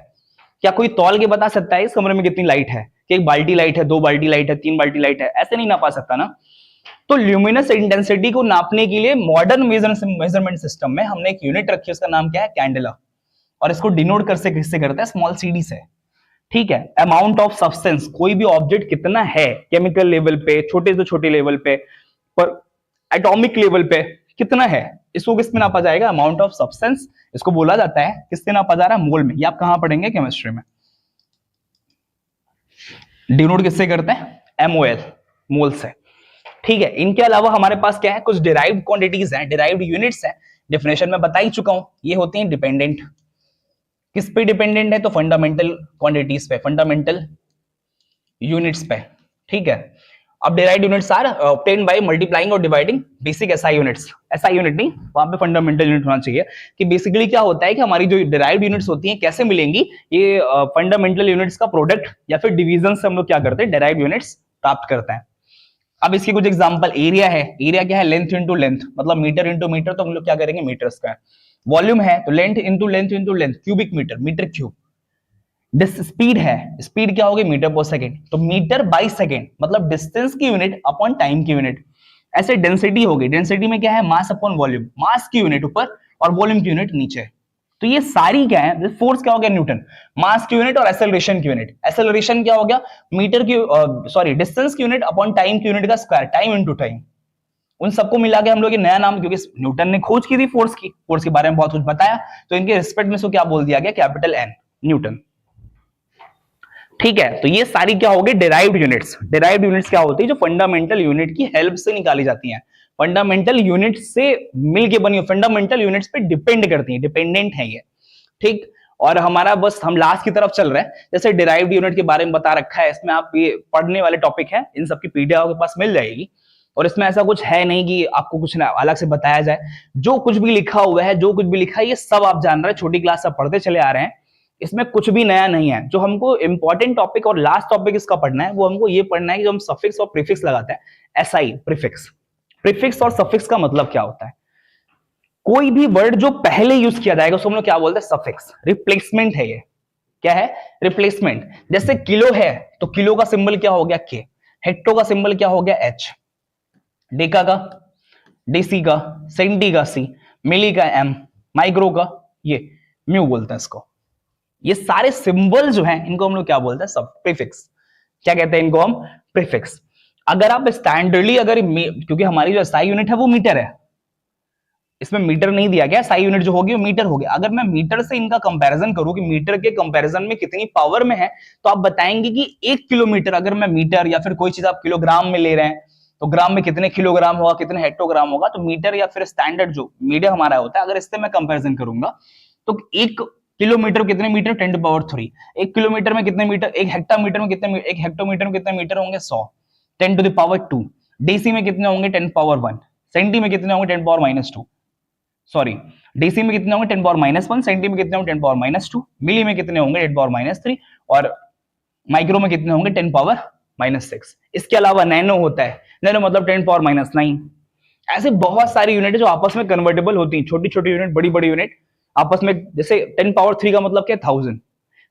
क्या कोई तौल के बता सकता है इस कमरे में कितनी लाइट है? कि एक बाल्टी लाइट है, 2 बाल्टी लाइट है, 3 बाल्टी लाइट है, ऐसे नहीं नापा सकता ना। तो ल्यूमिनस इंटेंसिटी को नापने के लिए मॉडर्न मेजरमेंट सिस्टम में हमने एक यूनिट रखी है, उसका नाम क्या है? कैंडेला। और इसको डिनोट किससे करते हैं? स्मॉल सी डी से। ठीक है। अमाउंट ऑफ सब्सटेंस, कोई भी ऑब्जेक्ट कितना है केमिकल लेवल पे, छोटे से छोटे लेवल पे, पर एटॉमिक लेवल पे कितना है, इसको किस में नापा जाएगा? Amount of substance. इसको बोला जाता है, किससे नापा जा रहा है? मोल में। ये आप कहां पढ़ेंगे? केमिस्ट्री में। डिनोट किससे करते हैं? एमओएल, मोल से। ठीक है। इनके अलावा हमारे पास क्या है? कुछ डिराइव्ड क्वांटिटीज हैं, डिराइव्ड यूनिट्स हैं। डेफिनेशन में बता ही चुका हूं, ये होती हैं डिपेंडेंट। किस पे डिपेंडेंट है? तो फंडामेंटल क्वांटिटीज पे, फंडामेंटल यूनिट्स पे। ठीक है। अब derived units are obtained by multiplying और dividing basic SI units. SI unit नहीं, वहां पे फंडामेंटल यूनिट होना चाहिए। कि बेसिकली क्या होता है कि हमारी जो डिराइव्ड यूनिट्स होती हैं कैसे मिलेंगी? ये फंडामेंटल यूनिट्स का प्रोडक्ट या फिर डिवीजन से हम लोग क्या करते हैं? डिराइव्ड यूनिट्स प्राप्त करते हैं। अब इसके कुछ एग्जांपल, एरिया है, एरिया क्या है? लेंथ इंटू लेंथ, मतलब मीटर इंटू मीटर, तो हम लोग क्या करेंगे? Metre square. वॉल्यूम है तो length into length into length, cubic metre, metre cube. Speed है, स्पीड क्या होगी? मीटर पर सेकेंड, तो मीटर बाई सेकेंड, मतलब डिस्टेंस की यूनिट अपॉन टाइम की यूनिट। ऐसे डेंसिटी होगी, डेंसिटी में क्या है? मास अपॉन वॉल्यूम, मास की यूनिट ऊपर और वॉल्यूम की यूनिट नीचे। तो ये सारी क्या है? फोर्स क्या हो गया? न्यूटन। मास की यूनिट और एक्सेलरेशन की यूनिट। एक्सेलरेशन क्या हो गया? मीटर की सॉरी डिस्टेंस की यूनिट अपॉन टाइम की यूनिट का स्क्वायर, टाइम इंटू टाइम। उन सबको मिला के हम लोग ये नया नाम, क्योंकि न्यूटन ने खोज की थी फोर्स की, फोर्स के बारे में बहुत कुछ बताया, तो इनके रिस्पेक्ट में इसको क्या बोल दिया गया? Capital N, Newton. ठीक है। तो ये सारी क्या होगी? Derived units. डिराइव्ड यूनिट्स क्या होती है? जो फंडामेंटल यूनिट की हेल्प से निकाली जाती हैं, फंडामेंटल यूनिट से मिलके बनी, फंडामेंटल यूनिट्स पे डिपेंड करती हैं, डिपेंडेंट है ये। ठीक। और हमारा बस हम लास्ट की तरफ चल रहे हैं। जैसे डिराइव्ड यूनिट के बारे में बता रखा है, इसमें आप ये पढ़ने वाले टॉपिक है, इन सबकी पीडीएफ आपके पास मिल जाएगी। और इसमें ऐसा कुछ है नहीं कि आपको कुछ अलग से बताया जाए। जो कुछ भी लिखा हुआ है, जो कुछ भी लिखा है, ये सब आप जान रहे हैं, छोटी क्लास से पढ़ते चले आ रहे हैं। इसमें कुछ भी नया नहीं है। जो हमको इंपॉर्टेंट टॉपिक और लास्ट टॉपिक इसका पढ़ना है, वो हमको ये पढ़ना है कि जो हम सफिक्स और प्रीफिक्स लगाते हैं, एसआई, प्रीफिक्स। प्रीफिक्स और सफिक्स का मतलब क्या होता है? कोई भी वर्ड जो पहले यूज किया जाएगा उसको हम लोग क्या बोलते हैं? सफिक्स। रिप्लेसमेंट है ये। क्या है? रिप्लेसमेंट। जैसे किलो है तो किलो का सिंबल क्या हो गया? के। हेक्टो का सिंबल क्या हो गया? एच। डेका का डेसी का, सेंटी का सी, मिली का एम, माइक्रो का ये म्यू बोलते हैं इसको। ये सारे सिंबल जो हैं इनको हम लोग क्या बोलते हैं? सब प्रीफिक्स। क्या कहते हैं इनको हम? प्रीफिक्स। अगर आप स्टैंडर्डली क्योंकि हमारी जो एसआई यूनिट है वो मीटर है, इसमें मीटर नहीं दिया गया, एसआई यूनिट जो होगी वो मीटर होगी। अगर मैं मीटर से इनका कंपैरिजन करूं कि मीटर के कंपैरिजन में कितनी पावर में है, तो आप बताएंगे कि 1 किलोमीटर, अगर मैं मीटर या फिर कोई चीज आप किलोग्राम में ले रहे हैं, तो ग्राम में कितने किलोग्राम होगा, कितने हेक्टोग्राम होगा। तो मीटर या फिर स्टैंडर्ड जो मीडियम हमारा होता है, अगर इससे मैं कंपेरिजन करूंगा तो 1 किलोमीटर कितने मीटर? 10 to the power 3। 1 किलोमीटर में कितने मीटर? 1 हेक्टामीटर में कितने? 1 हेक्टोमीटर में कितने मीटर होंगे? 100। 10 to the power 2। डेसी में कितने होंगे? 10 पावर 1। सेंटी में कितने होंगे? 10 पावर -2। सॉरी, डेसी में कितने होंगे? 10 पावर -1। सेंटी में कितने होंगे? 10 पावर -2। मिली में कितने होंगे? 10 पावर -3। और माइक्रो में कितने होंगे? 10 पावर -6। इसके अलावा नैनो होता है, नैनो मतलब 10 पावर -9। ऐसे बहुत सारी यूनिट जो आपस में कन्वर्टेबल होती हैं, छोटी छोटी यूनिट, बड़ी बड़ी यूनिट आपस में। जैसे 10 पावर 3 का मतलब क्या? 1000।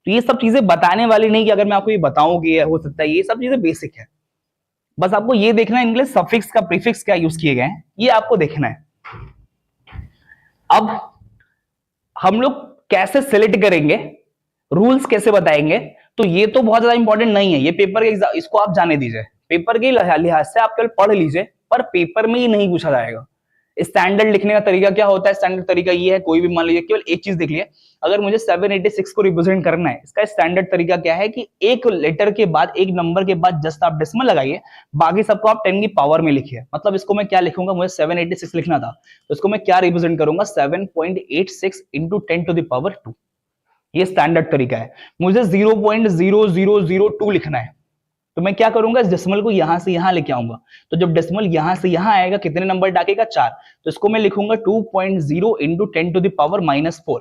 तो ये सब चीजें बताने वाली नहीं कि अगर मैं आपको ये बताऊं कि ये हो सकता है, ये सब चीजें बेसिक है। बस आपको ये देखना है इनके लिए सफिक्स का प्रीफिक्स क्या यूज किए गए हैं, ये आपको देखना है। अब हम लोग कैसे सिलेक्ट करेंगे, रूल्स कैसे बताएंगे, तो ये तो बहुत ज्यादा इंपॉर्टेंट नहीं है। ये पेपर के इसको आप जाने दीजिए, पेपर के लिहाज से आप केवल पढ़ लीजिए, पर पेपर में ही नहीं पूछा जाएगा। स्टैंडर्ड लिखने का तरीका क्या होता है? स्टैंडर्ड तरीका ये है, कोई भी मान लीजिए केवल एक चीज देख लिया, अगर मुझे 786 को रिप्रेजेंट करना है, इसका स्टैंडर्ड तरीका क्या है कि एक लेटर के बाद, एक नंबर के बाद जस्ट आप डेसिमल लगाइए, बाकी सबको आप 10 की पावर में लिखिए। मतलब इसको मैं क्या लिखूंगा, मुझे 786 लिखना था तो इसको मैं क्या रिप्रेजेंट करूंगा, 7.86 इंटू 10 टू द पावर 2। ये स्टैंडर्ड तरीका है। मुझे 0.0002 लिखना है तो मैं क्या करूंगा, इस डेसिमल को यहां से यहां लेके आऊंगा। तो जब डेसिमल यहां से यहां आएगा, कितने नंबर डाकेगा, 4, तो इसको मैं लिखूंगा 2.0 इंटू 10 टू द पावर -4।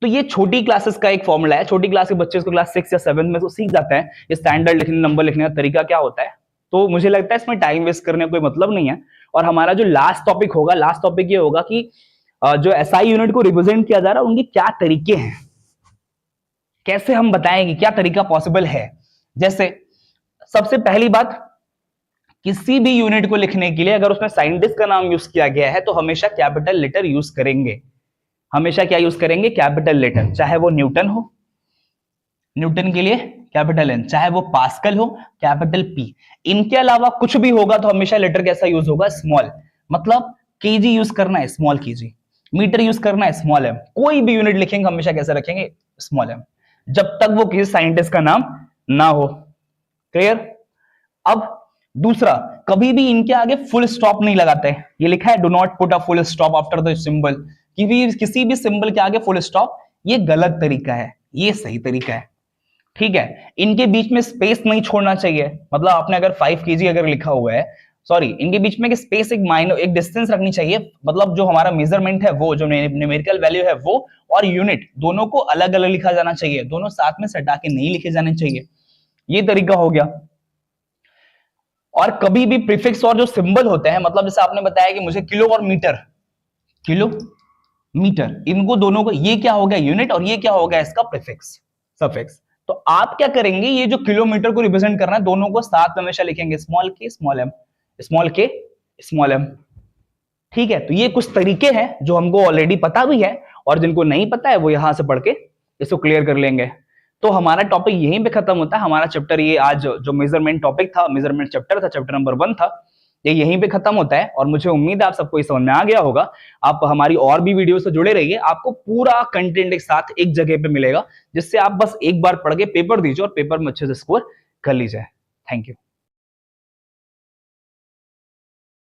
तो ये छोटी क्लासेस का एक फॉर्मूला है, छोटी क्लास के बच्चे इसको क्लास 6 या 7 में तो सीख जाते हैं ये स्टैंडर्ड लिखने, नंबर लिखने का तरीका क्या होता है। तो मुझे लगता है इसमें टाइम वेस्ट करने का कोई मतलब नहीं है। और हमारा जो लास्ट टॉपिक होगा, लास्ट टॉपिक ये होगा कि जो एसआई यूनिट को रिप्रेजेंट किया जा रहा है उनके क्या तरीके हैं, कैसे हम बताएंगे, क्या तरीका पॉसिबल है। जैसे सबसे पहली बात, किसी भी यूनिट को लिखने के लिए अगर उसमें साइंटिस्ट का नाम यूज किया गया है तो हमेशा कैपिटल लेटर यूज करेंगे। हमेशा क्या यूज करेंगे, कैपिटल लेटर। चाहे वो न्यूटन हो, न्यूटन के लिए कैपिटल एन, चाहे वो पास्कल हो, कैपिटल पी। इनके अलावा कुछ भी होगा तो हमेशा लेटर कैसा यूज होगा, स्मॉल। मतलब केजी यूज करना है, स्मॉल केजी। मीटर यूज करना है, स्मॉल एम। कोई भी यूनिट लिखेंगे हमेशा कैसे रखेंगे, स्मॉल एम, जब तक वो किसी साइंटिस्ट का नाम ना हो। क्लियर। अब दूसरा, कभी भी इनके आगे फुल स्टॉप नहीं लगाते। ये लिखा है do not put a full stop after the symbol, किसी भी सिंबल के आगे फुल स्टॉप, ये गलत तरीका है, ये सही तरीका है। ठीक है। इनके बीच में स्पेस नहीं छोड़ना चाहिए। मतलब आपने अगर 5 kg अगर लिखा हुआ है, सॉरी, इनके बीच में एक स्पेस, एक माइनर, एक डिस्टेंस रखनी चाहिए। मतलब जो हमारा मेजरमेंट है वो, जो न्यूमेरिकल वैल्यू है वो, और यूनिट दोनों को अलग अलग लिखा जाना चाहिए, दोनों साथ में सटा के नहीं लिखे जाने चाहिए। ये तरीका हो गया। और कभी भी प्रीफिक्स और जो सिंबल होते हैं, मतलब जैसे आपने बताया कि मुझे किलो और मीटर, किलो मीटर, इनको दोनों को, ये क्या हो गया यूनिट और ये क्या हो गया इसका प्रीफिक्स, सफिक्स। तो आप क्या करेंगे, ये जो किलोमीटर को रिप्रेजेंट करना है दोनों को साथ में हमेशा लिखेंगे, स्मॉल के स्मॉल एम, स्मॉल के स्मॉल एम। ठीक है। तो ये कुछ तरीके हैं जो हमको ऑलरेडी पता भी है, और जिनको नहीं पता है वो यहां से पढ़ के इसको क्लियर कर लेंगे। तो हमारा टॉपिक यहीं पे खत्म होता है। हमारा चैप्टर ये आज जो मेजरमेंट टॉपिक था, मेजरमेंट चैप्टर था, चैप्टर नंबर 1 था, ये यहीं पे खत्म होता है। और मुझे उम्मीद है आप सबको ये समझ में आ गया होगा। आप हमारी और भी वीडियो से जुड़े रहिए, आपको पूरा कंटेंट एक साथ एक जगह पे मिलेगा, जिससे आप बस एक बार पढ़ के पेपर दीजिए और पेपर में अच्छे से स्कोर कर लीजिए। Thank you.